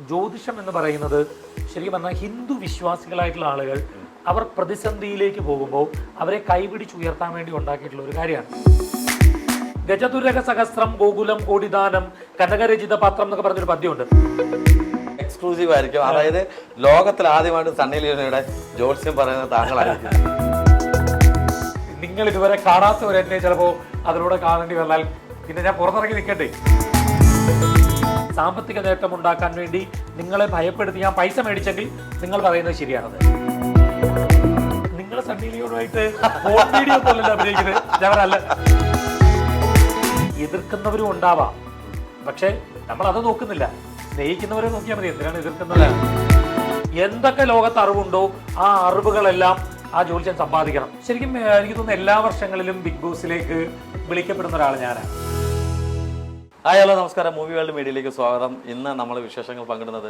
ജ്യോതിഷം എന്ന് പറയുന്നത് ശരിക്കും പറഞ്ഞാൽ ഹിന്ദു വിശ്വാസികളായിട്ടുള്ള ആളുകൾ അവർ പ്രതിസന്ധിയിലേക്ക് പോകുമ്പോൾ അവരെ കൈപിടിച്ചുയർത്താൻ വേണ്ടി ഉണ്ടാക്കിയിട്ടുള്ള ഒരു കാര്യമാണ്. ഗജതുരക സഹസ്രം ഗോകുലം കോടിദാനം കനകരചിത പാത്രം എന്നൊക്കെ പറഞ്ഞൊരു പദ്യമുണ്ട്. എക്സ്ക്ലൂസീവ് ആയിരിക്കും. അതായത് ലോകത്തിൽ ആദ്യമായിട്ട് സണ്ണി ലിയോണിയുടെ ജ്യോത്സ്യം പറയുന്നത് താങ്കളായിരിക്കും. നിങ്ങൾ ഇതുവരെ കാണാത്തവരെന്നെ ചിലപ്പോൾ അതിലൂടെ കാണേണ്ടി വന്നാൽ പിന്നെ ഞാൻ പുറത്തിറങ്ങി നിൽക്കട്ടെ. സാമ്പത്തിക നേട്ടം ഉണ്ടാക്കാൻ വേണ്ടി നിങ്ങളെ ഭയപ്പെടുത്തി ഞാൻ പൈസ മേടിച്ചെങ്കിൽ നിങ്ങൾ പറയുന്നത് ശരിയാണത്. നിങ്ങൾ സണ്ണി ലിയോണുമായിട്ട് വീഡിയോ പോലല്ല അഭിനയിക്കുന്നത്. ഞാനല്ല, എതിർക്കുന്നവരും ഉണ്ടാവാം, പക്ഷെ നമ്മൾ അത് നോക്കുന്നില്ല. സ്നേഹിക്കുന്നവരെ നോക്കിയാൽ മതി. എന്തിനാണ് എതിർക്കുന്നത്? എന്തൊക്കെ ലോകത്ത് അറിവുണ്ടോ ആ അറിവുകളെല്ലാം ആ ജ്യോത്സ്യൻ സമ്പാദിക്കണം. ശരിക്കും എനിക്ക് തോന്നുന്നു എല്ലാ വർഷങ്ങളിലും ബിഗ് ബോസിലേക്ക് വിളിക്കപ്പെടുന്ന ഒരാൾ ഞാനാണ്. ഹായ്, ഹലോ, നമസ്കാരം. മൂവി വേൾഡ് മീഡിയയിലേക്ക് സ്വാഗതം. ഇന്ന് നമ്മൾ വിശേഷങ്ങൾ പങ്കിടുന്നത്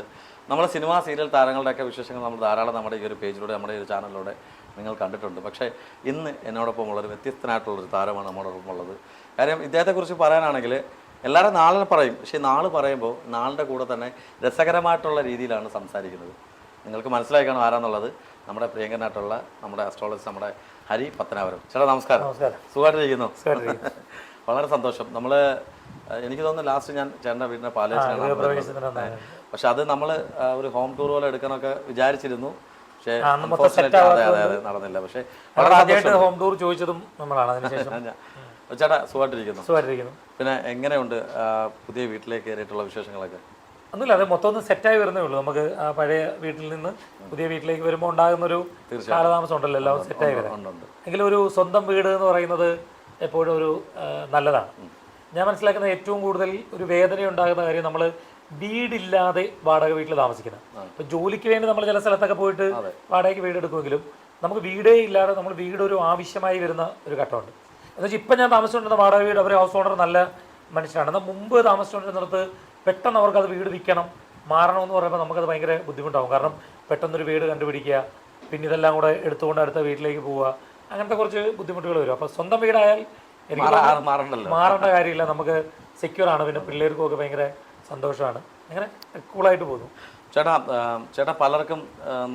നമ്മുടെ സിനിമാ സീരിയൽ താരങ്ങളുടെയൊക്കെ വിശേഷങ്ങൾ നമ്മൾ ധാരാളം നമ്മുടെ ഈ ഒരു പേജിലൂടെ നമ്മുടെ ഈ ഒരു ചാനലിലൂടെ നിങ്ങൾ കണ്ടിട്ടുണ്ട്. പക്ഷേ ഇന്ന് എന്നോടൊപ്പം ഉള്ളൊരു വ്യത്യസ്തനായിട്ടുള്ളൊരു താരമാണ് നമ്മോടൊപ്പം ഉള്ളത്. കാര്യം ഇദ്ദേഹത്തെക്കുറിച്ച് പറയാനാണെങ്കിൽ എല്ലാവരും നാളെ പറയും, പക്ഷേ നാള് പറയുമ്പോൾ നാളിൻ്റെ കൂടെ തന്നെ രസകരമായിട്ടുള്ള രീതിയിലാണ് സംസാരിക്കുന്നത്. നിങ്ങൾക്ക് മനസ്സിലായി കാണും ആരാന്നുള്ളത്. നമ്മുടെ പ്രിയങ്കരനായിട്ടുള്ള നമ്മുടെ അസ്ട്രോളജിസ്റ്റ് നമ്മുടെ ഹരി പത്തനാപുരം. ചേട്ടാ നമസ്കാരം. സുഖമായിട്ടിരിക്കുന്നു? വളരെ സന്തോഷം. നമ്മൾ എനിക്ക് തോന്നുന്നു ലാസ്റ്റ് ഞാൻ ചേട്ടൻ്റെ വീടിൻ്റെ പാലേജിലാണ്. പക്ഷെ അത് നമ്മൾ ഒരു ഹോം ടൂർ പോലെ എടുക്കാനൊക്കെ വിചാരിച്ചിരുന്നു. പക്ഷേ നടന്നില്ല. പക്ഷേ ഹോം ടൂർ ചോദിച്ചതും നമ്മളാണ്. ചേട്ടാ സുഖമായിട്ടിരിക്കുന്നു? പിന്നെ എങ്ങനെയുണ്ട് പുതിയ വീട്ടിലേക്ക് കയറിയിട്ടുള്ള വിശേഷങ്ങളൊക്കെ? ഒന്നുമില്ല, അത് മൊത്തം ഒന്ന് സെറ്റായി വരുന്നേ ഉള്ളൂ. നമുക്ക് പഴയ വീട്ടിൽ നിന്ന് പുതിയ വീട്ടിലേക്ക് വരുമ്പോൾ ഉണ്ടാകുന്നൊരു കാലതാമസം ഉണ്ടല്ലോ, എല്ലാം സെറ്റായി വരാം. എങ്കിലും ഒരു സ്വന്തം വീട് എന്ന് പറയുന്നത് എപ്പോഴും ഒരു നല്ലതാണ്. ഞാൻ മനസ്സിലാക്കുന്ന ഏറ്റവും കൂടുതൽ ഒരു വേദന ഉണ്ടാകുന്ന കാര്യം നമ്മൾ വീടില്ലാതെ വാടക വീട്ടിൽ താമസിക്കുന്നത്. ഇപ്പം ജോലിക്ക് വേണ്ടി നമ്മൾ ചില സ്ഥലത്തൊക്കെ പോയിട്ട് വാടകയ്ക്ക് വീട് എടുക്കുമെങ്കിലും നമുക്ക് വീടേ ഇല്ലാതെ നമ്മൾ വീടൊരു ആവശ്യമായി വരുന്ന ഒരു ഘട്ടമുണ്ട്. എന്നുവെച്ചാൽ ഇപ്പം ഞാൻ താമസിച്ചുകൊണ്ടിരുന്ന വാടക വീട് അവർ ഹൗസ് ഓണർ നല്ല മനുഷ്യനാണ്. എന്നാൽ മുമ്പ് താമസിച്ചുകൊണ്ടിരുന്നിടത്ത് പെട്ടെന്ന് അവർക്കത് വീട് വിൽക്കണം, മാറണമെന്ന് പറയുമ്പോൾ നമുക്കത് ഭയങ്കര ബുദ്ധിമുട്ടാകും. കാരണം പെട്ടെന്നൊരു വീട് കണ്ടുപിടിക്കുക, പിന്നെ ഇതെല്ലാം കൂടെ എടുത്തുകൊണ്ട് അടുത്ത വീട്ടിലേക്ക് പോവുക, അങ്ങനത്തെ കുറച്ച് ബുദ്ധിമുട്ടുകൾ വരും. അപ്പോൾ സ്വന്തം വീടായാൽ എനിക്ക് മാറേണ്ട കാര്യമില്ല, നമുക്ക് സെക്യൂർ ആണ്. പിന്നെ പിള്ളേർക്കും ഒക്കെ ഭയങ്കര സന്തോഷമാണ്. അങ്ങനെ കൂളായിട്ട് പോകുന്നു. ചേട്ടാ പലർക്കും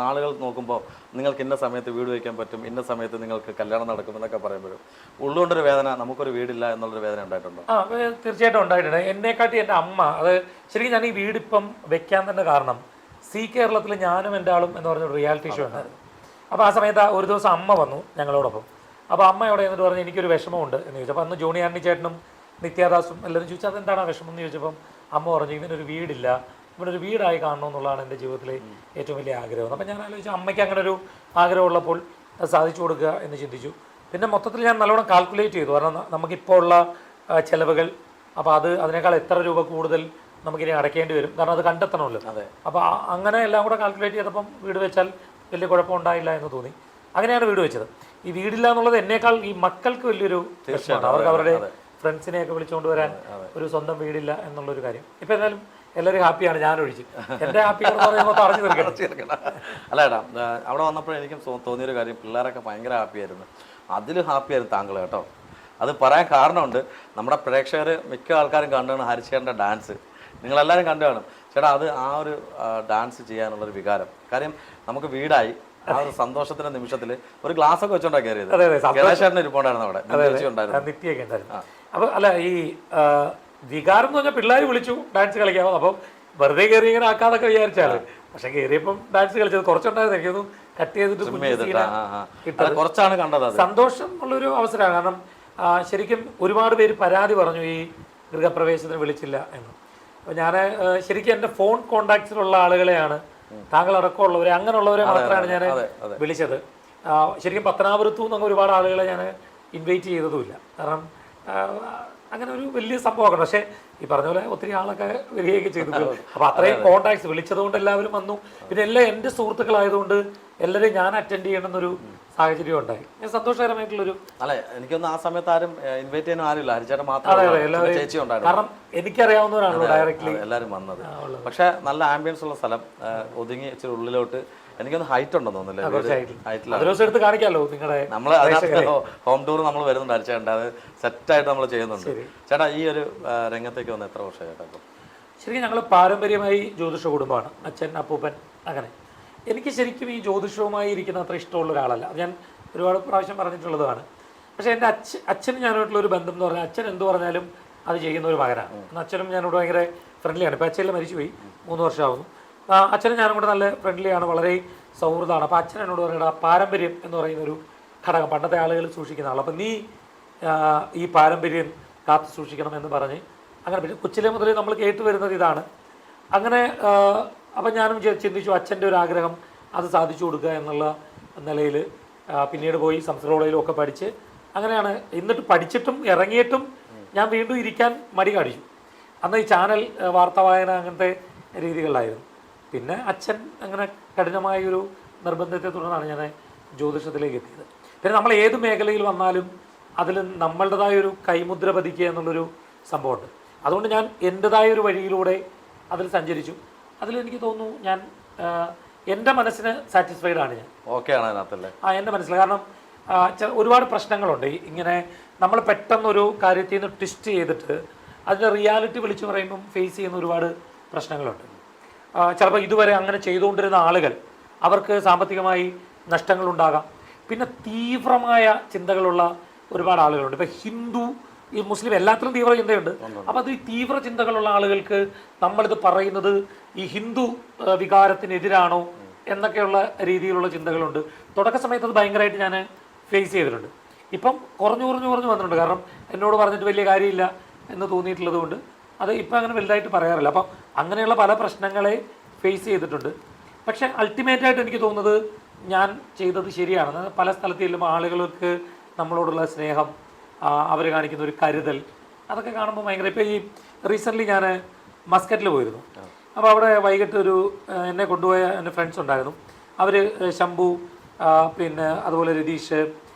നാളുകൾ നോക്കുമ്പോൾ നിങ്ങൾക്ക് ഇന്ന സമയത്ത് വീട് വയ്ക്കാൻ പറ്റും, ഇന്ന സമയത്ത് നിങ്ങൾക്ക് കല്യാണം നടക്കും എന്നൊക്കെ പറയുമ്പോഴും ഉള്ളുകൊണ്ടൊരു വേദന, നമുക്കൊരു വീടില്ല എന്നുള്ളൊരു വേദന ഉണ്ടായിട്ടുണ്ടോ? തീർച്ചയായിട്ടും ഉണ്ടായിട്ടുണ്ട്. എന്നെക്കാട്ടി എൻ്റെ അമ്മ, അത് ശരിക്കും ഞാൻ ഈ വീടിപ്പം വെക്കാൻ തന്നെ കാരണം സി കേരളത്തിൽ ഞാനും എൻ്റെ ആളും എന്ന് പറഞ്ഞൊരു റിയാലിറ്റി ഷോ ഉണ്ടായിരുന്നു. അപ്പോൾ ആ സമയത്ത് ഒരു ദിവസം അമ്മ വന്നു ഞങ്ങളോടൊപ്പം. അപ്പോൾ അമ്മ അവിടെ എന്നിട്ട് പറഞ്ഞു എനിക്കൊരു വിഷമമുണ്ട് എന്ന് ചോദിച്ചു. അപ്പോൾ അന്ന് ജോണി ആന്റണി ചേട്ടനും നിത്യാദാസും എല്ലാവരും ചോദിച്ചാൽ അതെന്താണ് ആ വിഷമം എന്ന് ചോദിച്ചപ്പം അമ്മ പറഞ്ഞു ഇങ്ങനൊരു വീടില്ല, ഇവിടെ ഒരു വീടായി കാണണമെന്നുള്ളതാണ് എൻ്റെ ജീവിതത്തിലെ ഏറ്റവും വലിയ ആഗ്രഹം. അപ്പം ഞാൻ ആലോചിച്ചു അമ്മയ്ക്ക് അങ്ങനെ ഒരു ആഗ്രഹമുള്ളപ്പോൾ അത് സാധിച്ചു കൊടുക്കുക എന്ന് ചിന്തിച്ചു. പിന്നെ മൊത്തത്തിൽ ഞാൻ നല്ലോണം കാൽക്കുലേറ്റ് ചെയ്തു. കാരണം നമുക്കിപ്പോൾ ഉള്ള ചിലവുകൾ, അപ്പോൾ അതിനേക്കാൾ എത്ര രൂപ കൂടുതൽ നമുക്കിനി അടയ്ക്കേണ്ടി വരും, കാരണം അത് കണ്ടെത്തണമല്ലോ. അപ്പോൾ അങ്ങനെ എല്ലാം കൂടെ കാൽക്കുലേറ്റ് ചെയ്തപ്പം വീട് വെച്ചാൽ വലിയ കുഴപ്പമുണ്ടായില്ല എന്ന് തോന്നി. അങ്ങനെയാണ് വീട് വെച്ചത്. ഈ വീടില്ല എന്നുള്ളത് എന്നേക്കാൾ ഈ മക്കൾക്ക് വലിയൊരു പ്രശ്നമാണ്. അവർക്ക് അവരുടെ ഫ്രണ്ട്സിനെയൊക്കെ വിളിച്ചുകൊണ്ട് വരാൻ ഒരു സ്വന്തം വീടില്ല എന്നുള്ളൊരു കാര്യം. ഇപ്പം എന്തായാലും എല്ലാവരും ഹാപ്പിയാണ്, ഞാൻ ഒഴിച്ച്. എൻ്റെ ഹാപ്പി പറഞ്ഞു തീർക്കണം. അല്ല ഏട്ടാ, അവിടെ വന്നപ്പോഴും എനിക്കും തോന്നിയൊരു കാര്യം, പിള്ളേരൊക്കെ ഭയങ്കര ഹാപ്പിയായിരുന്നു. അതിലും ഹാപ്പിയായിരുന്നു താങ്കൾ കേട്ടോ. അത് പറയാൻ കാരണമുണ്ട്. നമ്മുടെ പ്രേക്ഷകർ മിക്ക ആൾക്കാരും കണ്ടാണ് ഹരിച്ചേട്ടൻ്റെ ഡാൻസ്. നിങ്ങളെല്ലാവരും കണ്ടു കാണും. ചേട്ടാ അത് ആ ഒരു ഡാൻസ് ചെയ്യാനുള്ളൊരു വികാരം. കാര്യം നമുക്ക് വീടായി, ആ ഒരു സന്തോഷത്തിന്റെ നിമിഷത്തിൽ ഒരു ഗ്ലാസ് ഒക്കെ വെച്ചോണ്ടാ കയറിയത്. ഗണേശേട്ടന് ഇരിപ്പുണ്ടായിരുന്നു അവിടെ, നിത്യൊക്കെ ഉണ്ടായിരുന്നു. അപ്പോൾ അല്ല, ഈ വികാരം എന്ന് പറഞ്ഞാൽ പിള്ളേർ വിളിച്ചു ഡാൻസ് കളിക്കാമോ, അപ്പോൾ വെറുതെ കയറി ഇങ്ങനെ ആക്കാന്നൊക്കെ വിചാരിച്ചാല്. പക്ഷെ കയറിയപ്പം ഡാൻസ് കളിച്ചത് കുറച്ചുണ്ടായിരുന്നു. എനിക്കൊന്ന് കട്ട് ചെയ്തിട്ട് കുറച്ചാണ് കണ്ടത്. സന്തോഷം ഉള്ളൊരു അവസരമാണ്. കാരണം ശരിക്കും ഒരുപാട് പേര് പരാതി പറഞ്ഞു ഈ ഗൃഹപ്രവേശത്തിന് വിളിച്ചില്ല എന്ന്. അപ്പോൾ ഞാൻ ശരിക്കും എൻ്റെ ഫോൺ കോണ്ടാക്ട്സിലുള്ള ആളുകളെയാണ്, താങ്കൾ അടക്കമുള്ളവരെ, അങ്ങനെയുള്ളവരെ മാത്രമാണ് ഞാൻ വിളിച്ചത്. ശരിക്കും പത്തനാപുരത്തു നിന്ന് ഒരുപാട് ആളുകളെ ഞാൻ ഇൻവൈറ്റ് ചെയ്തതുമില്ല. കാരണം അങ്ങനെ ഒരു വലിയ സംഭവമാണ്. പക്ഷേ ഈ പറഞ്ഞ പോലെ ഒത്തിരി ആളൊക്കെ വരികയൊക്കെ ചെയ്തു. അപ്പോൾ അത്രയും കോൺടാക്ട്സ് വിളിച്ചതുകൊണ്ട് എല്ലാവരും വന്നു. പിന്നെ എല്ലാം എൻ്റെ സുഹൃത്തുക്കളായതുകൊണ്ട് എല്ലാവരെയും ഞാൻ അറ്റൻഡ് ചെയ്യണമെന്നൊരു സാഹചര്യം ഉണ്ടായി. സന്തോഷകരമായിട്ടുള്ളൊരു അല്ലെ. എനിക്കൊന്നും ആ സമയത്ത് ആരും ഇൻവൈറ്റ് ചെയ്യാനും ആരുമില്ല, ഹരിച്ചേട്ടൻ മാത്രമേ, ചേച്ചി ഉണ്ടായിരുന്നു. കാരണം എനിക്കറിയാവുന്നവരാണല്ലോ ഡയറക്ട്ലി എല്ലാവരും വന്നത്. പക്ഷെ നല്ല ആംബിയൻസ് ഉള്ള സ്ഥലം, ഒതുങ്ങി ഇച്ചിരി ഉള്ളിലോട്ട്. എനിക്കൊന്ന് ഹൈറ്റ് ഉണ്ടെന്ന് തോന്നുന്നില്ല. നമ്മള് അതിനകത്ത് ഹോം ടൂർ നമ്മൾ വരുന്നുണ്ട് ഹരിച്ചേട്ടൻ, അത് സെറ്റായിട്ട് നമ്മൾ ചെയ്യുന്നുണ്ട്. ചേട്ടാ ഈ ഒരു രംഗത്തേക്ക് വന്ന് എത്ര വർഷമായി ചേട്ടാ? ശരിക്കും ഞങ്ങൾ പാരമ്പര്യമായി ജ്യോതിഷ കുടുംബമാണ്, അച്ഛൻ അപ്പൂപ്പൻ അങ്ങനെ. എനിക്ക് ശരിക്കും ഈ ജ്യോതിഷവുമായി ഇരിക്കുന്ന അത്ര ഇഷ്ടമുള്ള ഒരാളല്ല, അത് ഞാൻ ഒരുപാട് പ്രാവശ്യം പറഞ്ഞിട്ടുള്ളതാണ്. പക്ഷേ എൻ്റെ അച്ഛനും ഞാനായിട്ടുള്ളൊരു ബന്ധം എന്ന് പറഞ്ഞാൽ അച്ഛൻ എന്ത് പറഞ്ഞാലും അത് ചെയ്യുന്ന ഒരു മകനാണ്. അച്ഛനും ഞാനോട് ഭയങ്കര ഫ്രണ്ട്ലിയാണ്. ഇപ്പോൾ അച്ഛനെല്ലാം മരിച്ചുപോയി, 3 വർഷമാകുന്നു. അച്ഛനും ഞാനും കൂടെ നല്ല ഫ്രണ്ട്ലിയാണ്, വളരെ സൗഹൃദമാണ്. അപ്പോൾ അച്ഛൻ എന്നോട് പറയുന്നത് പാരമ്പര്യം എന്ന് പറയുന്ന ഒരു ഘടകം പണ്ടത്തെ ആളുകൾ സൂക്ഷിക്കുന്ന ആൾ, അപ്പം നീ ഈ പാരമ്പര്യം കാത്തു സൂക്ഷിക്കണം എന്ന് പറഞ്ഞ് അങ്ങനെ. പിന്നെ കൊച്ചിലെ മുതലേ നമ്മൾ കേട്ട് വരുന്നത് ഇതാണ്. അങ്ങനെ അപ്പം ഞാനും ചിന്തിച്ചു അച്ഛൻ്റെ ഒരു ആഗ്രഹം അത് സാധിച്ചു കൊടുക്കുക എന്നുള്ള നിലയിൽ പിന്നീട് പോയി സംസ്കൃത കോളേജിലും ഒക്കെ പഠിച്ച് അങ്ങനെയാണ്. എന്നിട്ട് പഠിച്ചിട്ടും ഇറങ്ങിയിട്ടും ഞാൻ വീണ്ടും ഇരിക്കാൻ മടി കാണിച്ചു. അന്ന് ഈ ചാനൽ വാർത്താ വായന അങ്ങനത്തെ രീതികളിലായിരുന്നു. പിന്നെ അച്ഛൻ അങ്ങനെ കഠിനമായൊരു നിർബന്ധത്തെ തുടർന്നാണ് ഞാൻ ജ്യോതിഷത്തിലേക്ക് എത്തിയത്. പിന്നെ നമ്മൾ ഏത് മേഖലയിൽ വന്നാലും അതിൽ നമ്മളുടേതായൊരു കൈമുദ്ര പതിക്കുക എന്നുള്ളൊരു സംഭവമുണ്ട്. അതുകൊണ്ട് ഞാൻ എൻ്റെതായൊരു വഴിയിലൂടെ അതിൽ സഞ്ചരിച്ചു. അതിലെനിക്ക് തോന്നുന്നു ഞാൻ എൻ്റെ മനസ്സിന് സാറ്റിസ്ഫൈഡ് ആണ് ഞാൻ. ഓക്കെ ആണ് അതിനകത്തല്ലേ? എൻ്റെ മനസ്സിൽ. കാരണം ഒരുപാട് പ്രശ്നങ്ങളുണ്ട് ഇങ്ങനെ നമ്മൾ പെട്ടെന്നൊരു കാര്യത്തിൽ നിന്ന് ട്വിസ്റ്റ് ചെയ്തിട്ട് അതിൻ്റെ റിയാലിറ്റി വിളിച്ചു പറയുമ്പം ഫേസ് ചെയ്യുന്ന ഒരുപാട് പ്രശ്നങ്ങളുണ്ട്. ചിലപ്പോൾ ഇതുവരെ അങ്ങനെ ചെയ്തുകൊണ്ടിരുന്ന ആളുകൾ അവർക്ക് സാമ്പത്തികമായി നഷ്ടങ്ങളുണ്ടാകാം. പിന്നെ തീവ്രമായ ചിന്തകളുള്ള ഒരുപാട് ആളുകളുണ്ട്. ഇപ്പം ഹിന്ദു, ഈ മുസ്ലിം എല്ലാത്തിലും തീവ്ര ചിന്തയുണ്ട്. അപ്പോൾ അത് ഈ തീവ്ര ചിന്തകളുള്ള ആളുകൾക്ക് നമ്മളിത് പറയുന്നത് ഈ ഹിന്ദു വികാരത്തിനെതിരാണോ എന്നൊക്കെയുള്ള രീതിയിലുള്ള ചിന്തകളുണ്ട്. തുടക്ക സമയത്ത് അത് ഭയങ്കരമായിട്ട് ഞാൻ ഫേസ് ചെയ്തിട്ടുണ്ട്. ഇപ്പം കുറഞ്ഞു വന്നിട്ടുണ്ട്. കാരണം എന്നോട് പറഞ്ഞിട്ട് വലിയ കാര്യമില്ല എന്ന് തോന്നിയിട്ടുള്ളത് കൊണ്ട് അത് ഇപ്പം അങ്ങനെ വലുതായിട്ട് പറയാറില്ല. അപ്പം അങ്ങനെയുള്ള പല പ്രശ്നങ്ങളെ ഫേസ് ചെയ്തിട്ടുണ്ട്. പക്ഷേ അൾട്ടിമേറ്റായിട്ട് എനിക്ക് തോന്നുന്നത് ഞാൻ ചെയ്തത് ശരിയാണ്. പല സ്ഥലത്ത് ചെല്ലുമ്പോൾ ആളുകൾക്ക് നമ്മളോടുള്ള സ്നേഹം, അവർ കാണിക്കുന്ന ഒരു കരുതൽ, അതൊക്കെ കാണുമ്പോൾ ഭയങ്കര. ഇപ്പോൾ ഈ റീസെൻ്റ്ലി ഞാൻ മസ്കറ്റിൽ പോയിരുന്നു. അപ്പോൾ അവിടെ വൈകിട്ട് എന്നെ കൊണ്ടുപോയ എൻ്റെ ഫ്രണ്ട്സ് ഉണ്ടായിരുന്നു. അവർ ശംഭു, പിന്നെ അതുപോലെ രതീഷ്,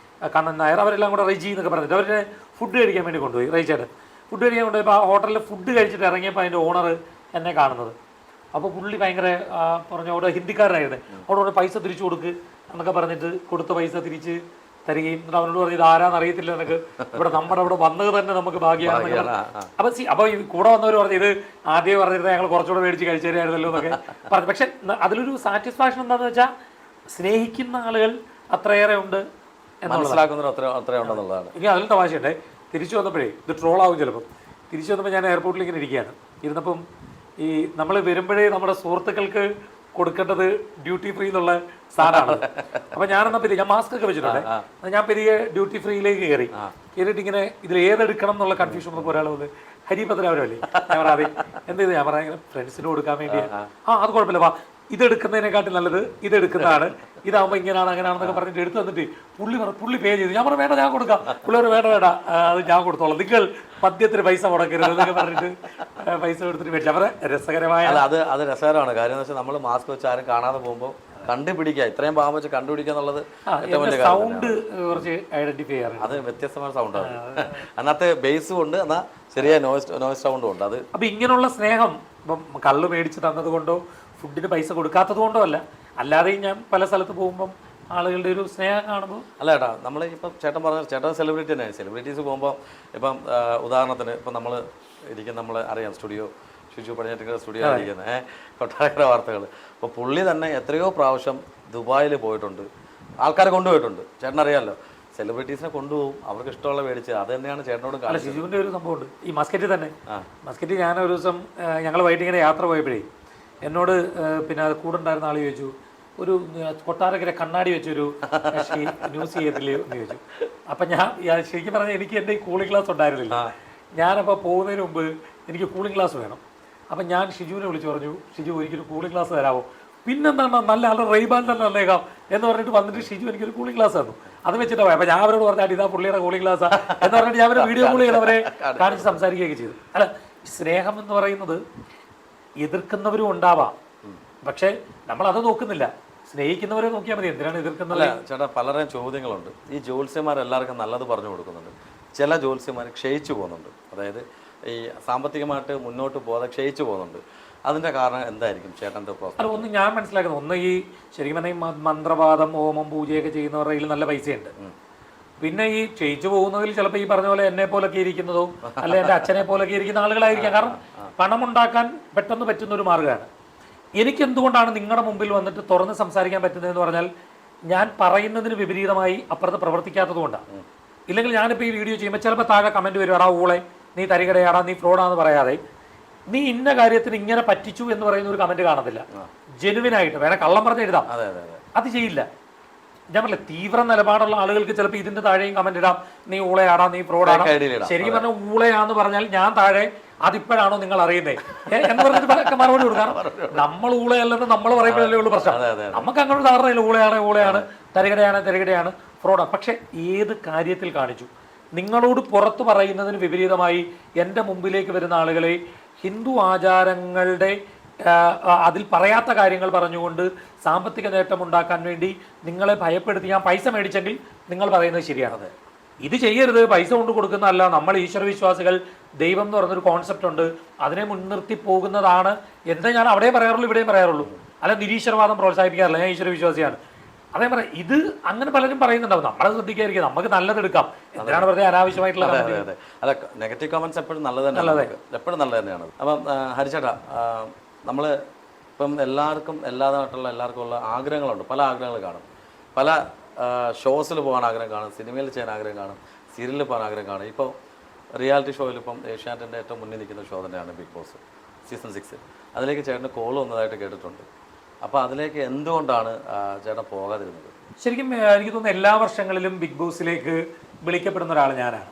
കണ്ണൻ നായർ, അവരെല്ലാം കൂടെ റെജി എന്നൊക്കെ പറഞ്ഞിട്ട് അവരെ ഫുഡ് കഴിക്കാൻ വേണ്ടി കൊണ്ടുപോയി. റൈച്ചേട്ടൻ ഫുഡ് കഴിക്കാൻ കൊണ്ടുപോയപ്പോൾ ആ ഹോട്ടലിൽ ഫുഡ് കഴിച്ചിട്ട് ഇറങ്ങിയപ്പോൾ അതിൻ്റെ ഓണർ എന്നെ കാണുന്നത്. അപ്പോൾ പുള്ളി ഭയങ്കര പറഞ്ഞ അവിടെ ഹിന്ദിക്കാരനായിരുന്നു. അവിടെ പൈസ തിരിച്ചു കൊടുക്ക് എന്നൊക്കെ പറഞ്ഞിട്ട് കൊടുത്ത പൈസ തിരിച്ച് തരികയും എന്നിട്ട് അവനോട് പറഞ്ഞു ഇത് ആരാന്ന് അറിയത്തില്ല, എനിക്ക് നമ്മുടെ ഇവിടെ വന്നത് തന്നെ നമുക്ക് ഭാഗ്യമാണെന്നൊക്കെ പറഞ്ഞു. അപ്പോൾ ഈ കൂടെ വന്നവർ പറഞ്ഞു ഇത് ആദ്യം പറഞ്ഞിരുന്നത് ഞങ്ങൾ കുറച്ചുകൂടെ മേടിച്ച് കഴിച്ചു തരായിരുന്നല്ലോ എന്നൊക്കെ പറഞ്ഞു. പക്ഷെ അതിലൊരു സാറ്റിസ്ഫാക്ഷൻ എന്താണെന്ന് വെച്ചാൽ സ്നേഹിക്കുന്ന ആളുകൾ അത്രയേറെ ഉണ്ട് എന്നുള്ളതാണ്. ഇനി അതിലും തമാശയുണ്ട്. തിരിച്ചു വന്നപ്പോഴേ ഇത് ട്രോളാവും ചിലപ്പം. തിരിച്ചു വന്നപ്പോൾ ഞാൻ എയർപോർട്ടിൽ ഇങ്ങനെ ഇരുന്നപ്പം ഈ നമ്മൾ വരുമ്പോഴേ നമ്മുടെ സുഹൃത്തുക്കൾക്ക് കൊടുക്കേണ്ടത് ഡ്യൂട്ടി ഫ്രീ എന്നുള്ള സാധനമാണ്. അപ്പം ഞാനെന്നാൽ ഞാൻ മാസ്ക് ഒക്കെ വെച്ചിട്ടുണ്ട്. ഞാൻ പെരിയ ഡ്യൂട്ടി ഫ്രീയിലേക്ക് കയറിയിട്ട് ഇങ്ങനെ ഇതിൽ ഏതെടുക്കണം എന്നുള്ള കൺഫ്യൂഷൻ നമുക്ക് ഒരാൾ വന്ന് ഹരിഭദ്രാവരമല്ലേ ഞാൻ പറയാതെ എന്ത് ചെയ്ത് ഞാൻ പറയാം ഫ്രണ്ട്സിന് കൊടുക്കാൻ വേണ്ടി. അത് കുഴപ്പമില്ല, ഇതെടുക്കുന്നതിനെക്കാട്ടി നല്ലത് ഇതെടുക്കുന്നതാണ്, ഇതാകുമ്പോൾ ഇങ്ങനെയാണ് അങ്ങനെയാണെന്നൊക്കെ പറഞ്ഞിട്ട് എടുത്ത് വന്നിട്ട് പുള്ളി പേ ചെയ്തു. ഞാൻ പറഞ്ഞു വേണ്ട ഞാൻ കൊടുക്കാം. പുള്ളിയോട് വേണ്ട അത് ഞാൻ കൊടുത്തോളാം, നിങ്ങൾ മദ്യത്തിന് പൈസ മുടക്കരുത് എന്നൊക്കെ പറഞ്ഞിട്ട് പൈസ കൊടുത്തിട്ട് മേടിച്ചു. അവരെ രസകരമായ അത് രസകരമാണ്. കാര്യം എന്ന് വെച്ചാൽ നമ്മൾ മാസ്ക് വെച്ച് ആരും കാണാതെ പോകുമ്പോൾ കണ്ടുപിടിക്കുക, ഇത്രയും ഭാഗം വെച്ച് കണ്ടുപിടിക്കുക എന്നുള്ളത് ഏറ്റവും വലിയ സൗണ്ട് കുറച്ച് ഐഡന്റിഫൈ ചെയ്യാറ്. അത് വ്യത്യസ്തമായ സൗണ്ടാണ്. അതിനകത്ത് ബേസും ഉണ്ട്, എന്നാൽ ചെറിയ നോയ്സ് സൗണ്ടും ഉണ്ട്. അത് അപ്പം ഇങ്ങനെയുള്ള സ്നേഹം ഇപ്പം കള്ള് മേടിച്ച് തന്നത് കൊണ്ടോ ഫുഡിന് പൈസ കൊടുക്കാത്തത് കൊണ്ടോ അല്ല, അല്ലാതെയും ഞാൻ പല സ്ഥലത്ത് പോകുമ്പം ആളുകളുടെ ഒരു സ്നേഹം കാണുമ്പോൾ. അല്ല ചേട്ടാ, നമ്മൾ ഇപ്പം ചേട്ടൻ പറഞ്ഞ ചേട്ടൻ സെലിബ്രിറ്റി തന്നെയാണ്. സെലിബ്രിറ്റീസ് പോകുമ്പോൾ ഇപ്പം ഉദാഹരണത്തിന് ഇപ്പം നമ്മൾ അറിയാം സ്റ്റുഡിയോ ഷിജു പടിഞ്ഞാറ്റിൻകര സ്റ്റുഡിയോ ഇരിക്കുന്നത് കൊട്ടാരക്കര വാർത്തകൾ. അപ്പോൾ പുള്ളി തന്നെ എത്രയോ പ്രാവശ്യം ദുബായിൽ പോയിട്ടുണ്ട്, ആൾക്കാരെ കൊണ്ടുപോയിട്ടുണ്ട്. ചേട്ടൻ അറിയാമല്ലോ, സെലിബ്രിറ്റീസിനെ കൊണ്ടുപോകും, അവർക്ക് ഇഷ്ടമുള്ള മേടിച്ച്. അത് തന്നെയാണ് ചേട്ടനോട് അല്ല ഷിജുവിൻ്റെ ഒരു സംഭവമുണ്ട് ഈ മസ്കറ്റിൽ തന്നെ. മസ്കറ്റിൽ ഞാൻ ഒരു ദിവസം ഞങ്ങൾ വൈകിട്ട് ഇങ്ങനെ യാത്ര പോയപ്പോഴേ എന്നോട് പിന്നെ അത് കൂടെ ഉണ്ടായിരുന്ന ആൾ ചോദിച്ചു ഒരു കൊട്ടാരക്കര കണ്ണാടി വെച്ചൊരു ന്യൂസ് ചെയ്യത്തില്ലേ എന്ന് ചോദിച്ചു. അപ്പം ഞാൻ ശരിക്കും പറഞ്ഞാൽ എനിക്ക് എൻ്റെ ഈ കൂളിംഗ് ഗ്ലാസ് ഉണ്ടായിരുന്നില്ല. ഞാനപ്പോൾ പോകുന്നതിന് മുമ്പ് എനിക്ക് കൂളിംഗ് ഗ്ലാസ് വേണം. അപ്പം ഞാൻ ഷിജുവിനെ വിളിച്ച് പറഞ്ഞു ഷിജു എനിക്കൊരു കൂളിംഗ് ഗ്ലാസ് തരാമോ? പിന്നെന്താണ് നല്ല ആളുടെ റെയ്ബാൻ തന്നെ തന്നേക്കാം എന്ന് പറഞ്ഞിട്ട് വന്നിട്ട് ഷിജു എനിക്കൊരു കൂളിംഗ് ഗ്ലാസ് തന്നു. അത് വെച്ചിട്ട് പോയി. അപ്പം ഞാൻ അവരോട് പറഞ്ഞാൽ ഇതാ പുള്ളിയുടെ കൂളിംഗ് ഗ്ലാസ്സാ എന്ന് പറഞ്ഞിട്ട് ഞാൻ അവരെ വീഡിയോ കോൾ ചെയ്ത് അവരെ കാണിച്ച് സംസാരിക്കുകയൊക്കെ ചെയ്തു. അല്ല, സ്നേഹം എന്ന് പറയുന്നത് എതിർക്കുന്നവരും ഉണ്ടാവാം, പക്ഷേ നമ്മളത് നോക്കുന്നില്ല, സ്നേഹിക്കുന്നവരെ നോക്കിയാൽ മതി. എന്തിനാണ് എതിർക്കുന്നത്? ചേട്ടാ പലരെയും ചോദ്യങ്ങളുണ്ട്. ഈ ജ്യോത്സ്യന്മാരെല്ലാവർക്കും നല്ലത് പറഞ്ഞു കൊടുക്കുന്നുണ്ട്, ചില ജ്യോത്സ്യന്മാർ ക്ഷയിച്ചു പോകുന്നുണ്ട്. അതായത് ഈ സാമ്പത്തികമായിട്ട് മുന്നോട്ട് പോകാതെ ക്ഷയിച്ചു പോകുന്നുണ്ട്. അതിൻ്റെ കാരണം എന്തായിരിക്കും ചേട്ടൻ്റെ പ്രോസസ്? അത് ഒന്ന് ഞാൻ മനസ്സിലാക്കുന്നത്, ഒന്ന് ഈ ശരിക്കും പറഞ്ഞാൽ ഈ മന്ത്രവാദം ഹോമം പൂജയൊക്കെ ചെയ്യുന്നവരുടെ കയ്യിൽ നല്ല പൈസയുണ്ട്. പിന്നെ ഈ ക്ഷയിച്ചു പോകുന്നതിൽ ചിലപ്പോൾ ഈ പറഞ്ഞ പോലെ എന്നെ പോലൊക്കെ ഇരിക്കുന്നതോ അല്ലെ എൻ്റെ അച്ഛനെ പോലൊക്കെ ഇരിക്കുന്ന ആളുകളായിരിക്കാം. കാരണം പണമുണ്ടാക്കാൻ പെട്ടെന്ന് പറ്റുന്ന ഒരു മാർഗ്ഗമാണ്. എനിക്കെന്തുകൊണ്ടാണ് നിങ്ങളുടെ മുമ്പിൽ വന്നിട്ട് തുറന്ന് സംസാരിക്കാൻ പറ്റുന്നതെന്ന് പറഞ്ഞാൽ ഞാൻ പറയുന്നതിന് വിപരീതമായി അപ്പുറത്ത് പ്രവർത്തിക്കാത്തത് കൊണ്ടാണ്. ഇല്ലെങ്കിൽ ഞാനിപ്പോൾ ഈ വീഡിയോ ചെയ്യുമ്പോൾ ചിലപ്പോൾ താഴെ കമൻറ്റ് വരും, എടാ ഊളെ നീ തരികടയാടാ നീ ഫ്രോഡാന്ന് പറയാതെ നീ ഇന്ന കാര്യത്തിന് ഇങ്ങനെ പറ്റിച്ചു എന്ന് പറയുന്ന ഒരു കമൻറ്റ് കാണത്തില്ല. ജെനുവിനായിട്ട് വേണേൽ കള്ളം പറഞ്ഞ് എഴുതാം, അത് ചെയ്യില്ല. ഞാൻ പറഞ്ഞില്ല, തീവ്ര നിലപാടുള്ള ആളുകൾക്ക് ചിലപ്പോൾ ഇതിന്റെ താഴെയും കമന്റ് ഇടാം, നീ ഊളയാടാ നീ ഫ്രോഡാടാ. ശരിക്കും പറഞ്ഞാൽ ഊളയാന്ന് പറഞ്ഞാൽ ഞാൻ താഴെ അതിപ്പോഴാണോ നിങ്ങൾ അറിയുന്നേ എന്ന് പറഞ്ഞിട്ട് മറുപടി കൊടുക്കാം. നമ്മൾ ഊളയല്ലെന്ന് നമ്മൾ പറയുമ്പോഴല്ലേ ഉള്ളൂ പ്രശ്നം. നമുക്ക് അങ്ങനെ ഒരു ധാരണയില്ല, ഊളയാണ് തരികടയാണ് ഫ്രോഡാണ്. പക്ഷെ ഏത് കാര്യത്തിൽ കാണിച്ചു? നിങ്ങളോട് പുറത്ത് പറയുന്നതിന് വിപരീതമായി എൻ്റെ മുമ്പിലേക്ക് വരുന്ന ആളുകളെ ഹിന്ദു ആചാരങ്ങളുടെ അതിൽ പറയാത്ത കാര്യങ്ങൾ പറഞ്ഞുകൊണ്ട് സാമ്പത്തിക നേട്ടം ഉണ്ടാക്കാൻ വേണ്ടി നിങ്ങളെ ഭയപ്പെടുത്തി ഞാൻ പൈസ മേടിച്ചെങ്കിൽ നിങ്ങൾ പറയുന്നത് ശരിയാണത്. ഇത് ചെയ്യരുത്, പൈസ കൊണ്ട് കൊടുക്കുന്നതല്ല. നമ്മൾ ഈശ്വരവിശ്വാസികൾ, ദൈവം എന്ന് പറയുന്നൊരു കോൺസെപ്റ്റ് ഉണ്ട്, അതിനെ മുൻനിർത്തി പോകുന്നതാണ് എന്ന് ഞാൻ അവിടെ പറയാറുള്ളൂ, ഇവിടെയും പറയാറുള്ളൂ. അല്ല നിരീശ്വരവാദം പ്രോത്സാഹിപ്പിക്കാറില്ല, ഞാൻ ഈശ്വരവിശ്വാസിയാണ്. അതേ പറയാം, ഇത് അങ്ങനെ പലരും പറയുന്നുണ്ടാവും. നമ്മളെ ശ്രദ്ധിക്കാതിരിക്കും, നമുക്ക് നല്ലതെടുക്കാം. എന്തിനാണ് വെറുതെ അനാവശ്യമായിട്ടുള്ള അല്ല നെഗറ്റീവ് കമന്റ്സ് എപ്പോഴും നല്ലത് തന്നെ, എപ്പോഴും നല്ലത് തന്നെയാണ്. അപ്പം ഹരിച്ചേട്ടാ, നമ്മൾ ഇപ്പം എല്ലാവർക്കും എല്ലാവർക്കും ഉള്ള ആഗ്രഹങ്ങളുണ്ട്, പല ആഗ്രഹങ്ങൾ കാണും. പല ഷോസിൽ പോകാൻ ആഗ്രഹം കാണും, സിനിമയിൽ ചെയ്യാൻ ആഗ്രഹം കാണും, സീരിയലിൽ പോകാൻ ആഗ്രഹം കാണും. ഇപ്പോൾ റിയാലിറ്റി ഷോയിൽ ഇപ്പം ഏഷ്യാനെറ്റിൻ്റെ ഏറ്റവും മുന്നിൽ നിൽക്കുന്ന ഷോ തന്നെയാണ് ബിഗ് ബോസ് സീസൺ 6. അതിലേക്ക് ചേട്ടന് കോൾ വന്നതായിട്ട് കേട്ടിട്ടുണ്ട്. അപ്പോൾ അതിലേക്ക് എന്തുകൊണ്ടാണ് ചേട്ടൻ പോകാതിരുന്നത്? ശരിക്കും എനിക്ക് തോന്നുന്നു എല്ലാ വർഷങ്ങളിലും ബിഗ് ബോസിലേക്ക് വിളിക്കപ്പെടുന്ന ഒരാൾ ഞാനാണ്.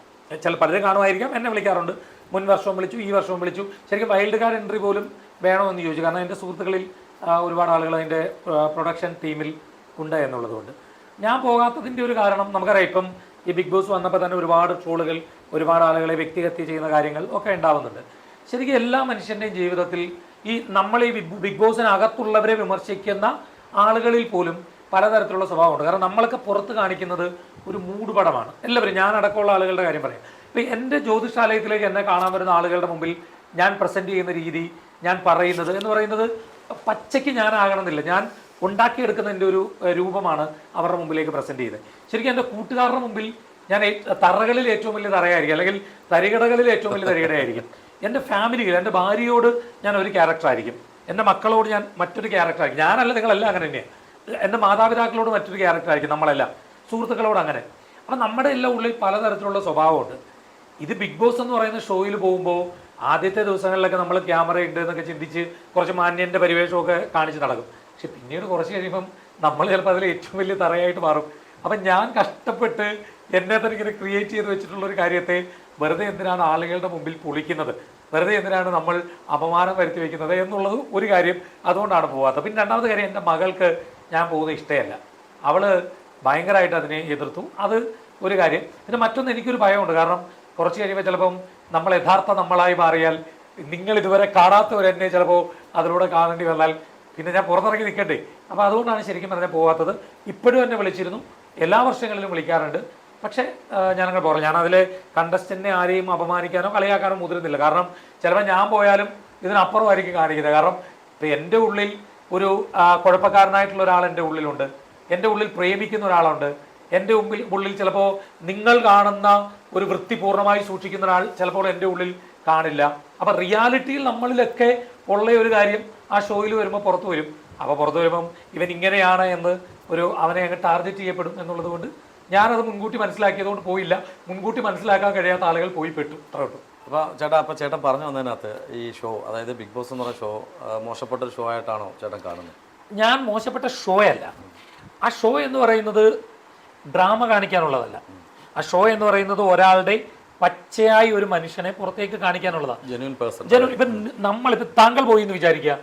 പലരും കാണുമായിരിക്കാം, എന്നെ വിളിക്കാറുണ്ട്. മുൻ വർഷവും വിളിച്ചു, ഈ വർഷവും വിളിച്ചു. ശരിക്കും വൈൽഡ് കാർഡ് എൻട്രി പോലും വേണമെന്ന് ചോദിച്ചു. കാരണം എൻ്റെ സുഹൃത്തുക്കളിൽ ഒരുപാട് ആളുകൾ അതിൻ്റെ പ്രൊഡക്ഷൻ ടീമിൽ ഉണ്ട് എന്നുള്ളതുകൊണ്ട് ഞാൻ പോകാത്തതിൻ്റെ ഒരു കാരണം നമുക്കറിയാം. ഇപ്പം ഈ ബിഗ് ബോസ് വന്നപ്പോൾ തന്നെ ഒരുപാട് ട്രോളുകൾ, ഒരുപാട് ആളുകളെ വ്യക്തിഹത്യ ചെയ്യുന്ന കാര്യങ്ങൾ ഒക്കെ ഉണ്ടാവുന്നുണ്ട്. ശരിക്കും എല്ലാ മനുഷ്യൻ്റെയും ജീവിതത്തിൽ ഈ നമ്മൾ ഈ ബിഗ് ബോസിനകത്തുള്ളവരെ വിമർശിക്കുന്ന ആളുകളിൽ പോലും പലതരത്തിലുള്ള സ്വഭാവമുണ്ട്. കാരണം നമ്മളൊക്കെ പുറത്ത് കാണിക്കുന്നത് ഒരു മൂടുപടമാണ്. എല്ലാവരും, ഞാൻ അടക്കമുള്ള ആളുകളുടെ കാര്യം പറയാം. ഇപ്പം എൻ്റെ ജ്യോതിഷാലയത്തിലേക്ക് എന്നെ കാണാൻ വരുന്ന ആളുകളുടെ മുമ്പിൽ ഞാൻ പ്രസൻറ്റ് ചെയ്യുന്ന രീതി, ഞാൻ പറയുന്നത് എന്ന് പറയുന്നത് പച്ചയ്ക്ക് ഞാനാകണമെന്നില്ല. ഞാൻ ഉണ്ടാക്കിയെടുക്കുന്നതിൻ്റെ ഒരു രൂപമാണ് അവരുടെ മുമ്പിലേക്ക് പ്രസൻറ്റ് ചെയ്തത്. ശരിക്കും എൻ്റെ കൂട്ടുകാരുടെ മുമ്പിൽ ഞാൻ തറകളിൽ ഏറ്റവും വലിയ തറയായിരിക്കും, അല്ലെങ്കിൽ തരികടകളിൽ ഏറ്റവും വലിയ തരികടയായിരിക്കും. എൻ്റെ ഫാമിലിയിൽ എൻ്റെ ഭാര്യയോട് ഞാൻ ഒരു ക്യാരക്ടറായിരിക്കും, എൻ്റെ മക്കളോട് ഞാൻ മറ്റൊരു ക്യാരക്ടറായിരിക്കും. ഞാനല്ല, നിങ്ങളെല്ലാം അങ്ങനെ തന്നെയാണ്. എൻ്റെ മാതാപിതാക്കളോട് മറ്റൊരു ക്യാരക്ടറായിരിക്കും, നമ്മളെല്ലാം സുഹൃത്തുക്കളോട് അങ്ങനെ. അപ്പം നമ്മുടെ എല്ലാം ഉള്ളിൽ പലതരത്തിലുള്ള സ്വഭാവമുണ്ട്. ഇത് ബിഗ് ബോസ് എന്ന് പറയുന്ന ഷോയിൽ പോകുമ്പോൾ ആദ്യത്തെ ദിവസങ്ങളിലൊക്കെ നമ്മൾ ക്യാമറ ഉണ്ട് എന്നൊക്കെ ചിന്തിച്ച് കുറച്ച് മാന്യൻ്റെ പരിവേഷമൊക്കെ കാണിച്ച് നടക്കും. പക്ഷെ പിന്നീട് കുറച്ച് കഴിയുമ്പം നമ്മൾ ചിലപ്പോൾ അതിൽ ഏറ്റവും വലിയ തറയായിട്ട് മാറും. അപ്പം ഞാൻ കഷ്ടപ്പെട്ട് എന്നെ തന്നെ ഇങ്ങനെ ക്രിയേറ്റ് ചെയ്ത് വെച്ചിട്ടുള്ള ഒരു കാര്യത്തെ വെറുതെ എന്തിനാണ് ആളുകളുടെ മുമ്പിൽ പൊളിക്കുന്നത്, വെറുതെ എന്തിനാണ് നമ്മൾ അപമാനം വരുത്തി വയ്ക്കുന്നത് എന്നുള്ളത് ഒരു കാര്യം. അതുകൊണ്ടാണ് പോകാത്തത്. പിന്നെ രണ്ടാമത്തെ കാര്യം, എൻ്റെ മകൾക്ക് ഞാൻ പോകുന്നത് ഇഷ്ടമല്ല. അവൾ ഭയങ്കരമായിട്ട് അതിനെ എതിർത്തു. അത് ഒരു കാര്യം. പിന്നെ മറ്റൊന്ന്, എനിക്കൊരു ഭയമുണ്ട്. കാരണം കുറച്ച് കഴിയുമ്പോൾ ചിലപ്പം നമ്മൾ യഥാർത്ഥ നമ്മളായി മാറിയാൽ, നിങ്ങൾ ഇതുവരെ കാണാത്തവരെന്നെ ചിലപ്പോൾ അതിലൂടെ കാണേണ്ടി വന്നാൽ പിന്നെ ഞാൻ പുറത്തിറങ്ങി നിൽക്കട്ടെ. അപ്പോൾ അതുകൊണ്ടാണ് ശരിക്കും പറഞ്ഞാൽ പോകാത്തത്. ഇപ്പോഴും എന്നെ വിളിച്ചിരുന്നു, എല്ലാ വർഷങ്ങളിലും വിളിക്കാറുണ്ട്. പക്ഷേ ഞാനങ്ങനെ പോകാറില്ല. ഞാനതിൽ കണ്ടസ്റ്റൻറ്റിനെ ആരെയും അപമാനിക്കാനോ കളിയാക്കാനോ മുതിരുന്നില്ല. കാരണം ചിലപ്പോൾ ഞാൻ പോയാലും ഇതിനപ്പുറമായിരിക്കും കാണിക്കുന്നത്. കാരണം ഇപ്പം എൻ്റെ ഉള്ളിൽ ഒരു കുഴപ്പക്കാരനായിട്ടുള്ള ഒരാൾ എൻ്റെ ഉള്ളിലുണ്ട്, എൻ്റെ ഉള്ളിൽ പ്രേമിക്കുന്ന ഒരാളുണ്ട്, എൻ്റെ ഉള്ളിൽ ചിലപ്പോൾ നിങ്ങൾ കാണുന്ന ഒരു വൃത്തി പൂർണ്ണമായി സൂക്ഷിക്കുന്ന ഒരാൾ ചിലപ്പോൾ എൻ്റെ ഉള്ളിൽ കാണില്ല. അപ്പം റിയാലിറ്റിയിൽ നമ്മളിലൊക്കെ ഉള്ള ഒരു കാര്യം ആ ഷോയിൽ വരുമ്പോൾ പുറത്തു വരും. അപ്പോൾ പുറത്തു വരുമ്പം ഇവൻ ഇങ്ങനെയാണ് എന്ന് അവനെ അങ്ങ് ടാർഗറ്റ് ചെയ്യപ്പെടും എന്നുള്ളത് കൊണ്ട് ഞാനത് മുൻകൂട്ടി മനസ്സിലാക്കിയതുകൊണ്ട് പോയില്ല. മുൻകൂട്ടി മനസ്സിലാക്കാൻ കഴിയാത്ത ആളുകൾ പോയി പെട്ടു. അപ്പോൾ ചേട്ടൻ പറഞ്ഞു വന്നതിനകത്ത് ഈ ഷോ, അതായത് ബിഗ് ബോസ് എന്ന് പറയുന്ന ഷോ മോശപ്പെട്ടൊരു ഷോ ആയിട്ടാണോ ചേട്ടൻ കാണുന്നത്? ഞാൻ മോശപ്പെട്ട ഷോ അല്ല. ആ ഷോ എന്ന് പറയുന്നത് ഡ്രാമ കാണിക്കാനുള്ളതല്ല. ആ ഷോ എന്ന് പറയുന്നത് ഒരാളുടെ പച്ചയായി ഒരു മനുഷ്യനെ പുറത്തേക്ക് കാണിക്കാനുള്ളതാണ്. Genuine person. ഇപ്പം നമ്മളിപ്പോൾ താങ്കൾ പോയി എന്ന് വിചാരിക്കുക,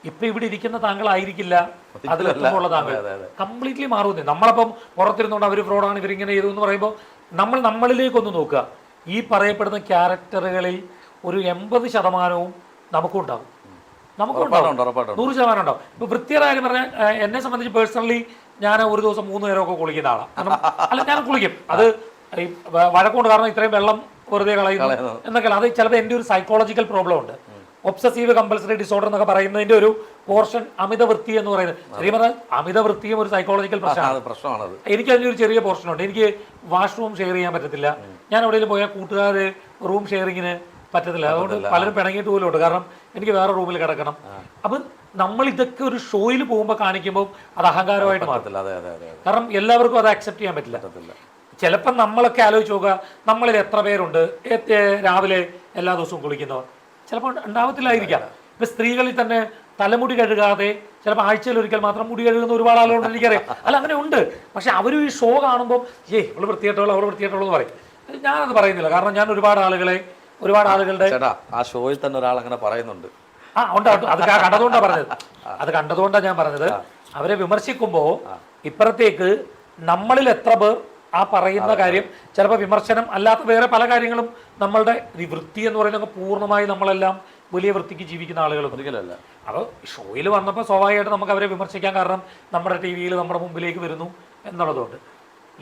ഇപ്പം ഇവിടെ ഇരിക്കുന്ന താങ്കളായിരിക്കില്ല അതിലെത്തുമ്പോഴുള്ള താങ്കൾ. കംപ്ലീറ്റ്ലി മാറുന്നേ. നമ്മളപ്പം പുറത്തിരുന്നുകൊണ്ട് അവർ ഫ്രോഡാണ്, ഇവരിങ്ങനെ ചെയ്തു എന്ന് പറയുമ്പോൾ നമ്മളിലേക്കൊന്ന് നോക്കുക. ഈ പറയപ്പെടുന്ന ക്യാരക്ടറുകളിൽ ഒരു 80% നമുക്കുണ്ടാവും. 100% ഉണ്ടാവും. ഇപ്പോൾ വൃത്തിയുടെ കാര്യം പറഞ്ഞാൽ എന്നെ സംബന്ധിച്ച് പേഴ്സണലി ഞാൻ ഒരു ദിവസം 3 നേരമൊക്കെ കുളിക്കുന്ന ആളാണ്. കാരണം അല്ല, ഞാൻ കുളിക്കും. അത് ഈ വഴക്കൊണ്ട്, കാരണം ഇത്രയും വെള്ളം വെറുതെ കളയുന്നു എന്നൊക്കെയല്ല. അത് ചിലപ്പോൾ എൻ്റെ ഒരു സൈക്കോളജിക്കൽ പ്രോബ്ലം ഉണ്ട്. ഒബ്സസീവ് കമ്പൽസറി ഡിസോർഡർ എന്നൊക്കെ പറയുന്നതിൻ്റെ ഒരു പോർഷൻ അമിതവൃത്തി എന്ന് പറയുന്നത്. ശരി പറഞ്ഞാൽ അമിതവൃത്തിയും ഒരു സൈക്കോളജിക്കൽ പ്രശ്നമാണ്. എനിക്ക് അതിനൊരു ചെറിയ പോർഷനുണ്ട്. എനിക്ക് വാഷ്റൂം ഷെയർ ചെയ്യാൻ പറ്റത്തില്ല. ഞാൻ എവിടെയെങ്കിലും പോയാൽ കൂട്ടുകാർ റൂം ഷെയറിങ്ങിന് പറ്റത്തില്ല. അതുകൊണ്ട് പലരും പിണങ്ങിയിട്ട് പോലും ഉണ്ട്. കാരണം എനിക്ക് വേറെ റൂമിൽ കിടക്കണം. അപ്പം നമ്മൾ ഇതൊക്കെ ഒരു ഷോയിൽ പോകുമ്പോൾ കാണിക്കുമ്പോൾ അത് അഹങ്കാരമായിട്ട് മാറത്തില്ല. കാരണം എല്ലാവർക്കും അത് അക്സെപ്റ്റ് ചെയ്യാൻ പറ്റില്ല. ചിലപ്പം നമ്മളൊക്കെ ആലോചിച്ച് നോക്കുക, നമ്മളിൽ എത്ര പേരുണ്ട് രാവിലെ എല്ലാ ദിവസവും കുളിക്കുന്നവർ? ചിലപ്പോൾ ഉണ്ടാവത്തില്ലായിരിക്കാം. ഇപ്പം സ്ത്രീകളിൽ തന്നെ തലമുടി കഴുകാതെ ചിലപ്പോൾ ആഴ്ചയിൽ ഒരിക്കൽ മാത്രം മുടി കഴുകുന്ന ഒരുപാട് ആളുകളുണ്ട്, എനിക്കറിയാം. അല്ല, അങ്ങനെ ഉണ്ട്. പക്ഷെ അവരും ഈ ഷോ കാണുമ്പോൾ അവൾ വൃത്തിയായിട്ടുള്ളൂ, അവൾ വൃത്തിയായിട്ടുള്ളൂ എന്ന് പറയും. ഞാനത് പറയുന്നില്ല. കാരണം ഞാൻ ഒരുപാട് ആളുകളുടെ ആ ഷോയിൽ തന്നെ ഒരാൾ അങ്ങനെ പറയുന്നുണ്ട്. ഉണ്ട്. അത് കണ്ടതുകൊണ്ടാണ് പറഞ്ഞത്. അത് കണ്ടതുകൊണ്ടാണ് ഞാൻ പറഞ്ഞത്. അവരെ വിമർശിക്കുമ്പോൾ ഇപ്പുറത്തേക്ക് നമ്മളിൽ എത്ര പേർ ആ പറയുന്ന കാര്യം, ചിലപ്പോൾ വിമർശനം അല്ലാത്ത വേറെ പല കാര്യങ്ങളും, നമ്മളുടെ ഈ വൃത്തി എന്ന് പറയുന്നത് പൂർണ്ണമായി നമ്മളെല്ലാം വലിയ വൃത്തിക്ക് ജീവിക്കുന്ന ആളുകൾ ഒരിക്കലല്ല. അപ്പോൾ ഷോയിൽ വന്നപ്പോൾ സ്വാഭാവികമായിട്ട് നമുക്ക് അവരെ വിമർശിക്കാൻ. കാരണം നമ്മുടെ ടി വിയിൽ നമ്മുടെ മുമ്പിലേക്ക് വരുന്നു എന്നുള്ളതുകൊണ്ട്.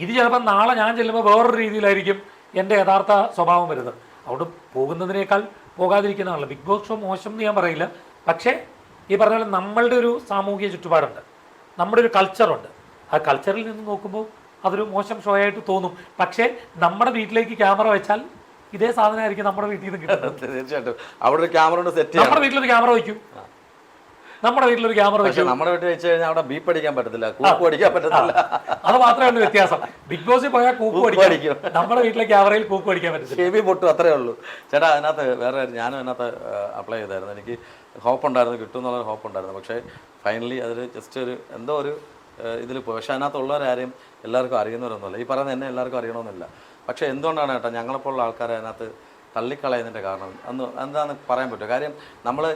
ഇത് ചിലപ്പോൾ നാളെ ഞാൻ ചെല്ലുമ്പോൾ വേറൊരു രീതിയിലായിരിക്കും എൻ്റെ യഥാർത്ഥ സ്വഭാവം വരുന്നത്. അതുകൊണ്ട് പോകുന്നതിനേക്കാൾ പോകാതിരിക്കുന്നതാണല്ലോ. ബിഗ് ബോസ് ഷോ മോശം എന്ന് ഞാൻ പറയില്ല. പക്ഷേ ഈ പറഞ്ഞ പോലെ നമ്മളുടെ ഒരു സാമൂഹിക ചുറ്റുപാടുണ്ട്, നമ്മുടെ ഒരു കൾച്ചറുണ്ട്. ആ കൾച്ചറിൽ നിന്ന് നോക്കുമ്പോൾ അതൊരു മോശം ഷോ ആയിട്ട് തോന്നും. പക്ഷേ നമ്മുടെ വീട്ടിലേക്ക് ക്യാമറ വെച്ചാൽ ഇതേ സാധനമായിരിക്കും നമ്മുടെ വീട്ടിൽ നിന്ന് കിട്ടുന്നത്. തീർച്ചയായിട്ടും അവിടെ ഒരു ക്യാമറ സെറ്റ്, നമ്മുടെ വീട്ടിലൊരു ക്യാമറ വയ്ക്കും, നമ്മുടെ വീട്ടിലൊരു ക്യാമറ വെക്കും. നമ്മുടെ വീട്ടിൽ വെച്ച് കഴിഞ്ഞാൽ അവിടെ ബീപ്പ് അടിക്കാൻ പറ്റത്തില്ല, കൂപ്പ് അടിക്കാൻ പറ്റത്തില്ല. അത് മാത്രമേ ഉള്ളൂ വ്യത്യാസം. ബിഗ് ബോസിൽ പോയാൽ കൂപ്പ് അടിക്കും, നമ്മുടെ വീട്ടിലെ ക്യാമറയിൽ കൂപ്പ് അടിക്കാൻ പറ്റില്ല. ചെവി പൊട്ടും, അത്രേ ഉള്ളൂ. ചേട്ടാ, അതിനകത്ത് വേറെ ഞാനും അതിനകത്ത് അപ്ലൈ ചെയ്തായിരുന്നു. എനിക്ക് ഹോപ്പ് ഉണ്ടായിരുന്നു, കിട്ടും എന്നുള്ളൊരു ഹോപ്പ് ഉണ്ടായിരുന്നു. പക്ഷേ ഫൈനലി അതിൽ ജസ്റ്റ് ഒരു എന്തോ ഒരു ഇതിൽ പോയി. പക്ഷേ അതിനകത്തുള്ളവരാരെയും എല്ലാവർക്കും അറിയുന്നവരൊന്നുമില്ല. ഈ പറയുന്നത് എന്നെ എല്ലാവർക്കും അറിയണമെന്നില്ല. പക്ഷേ എന്തുകൊണ്ടാണ് ചേട്ടാ ഞങ്ങളെപ്പോലുള്ള ആൾക്കാരെ അതിനകത്ത് തള്ളിക്കളയുന്നതിൻ്റെ കാരണം എന്താണെന്ന് പറയാൻ പറ്റും. കാര്യം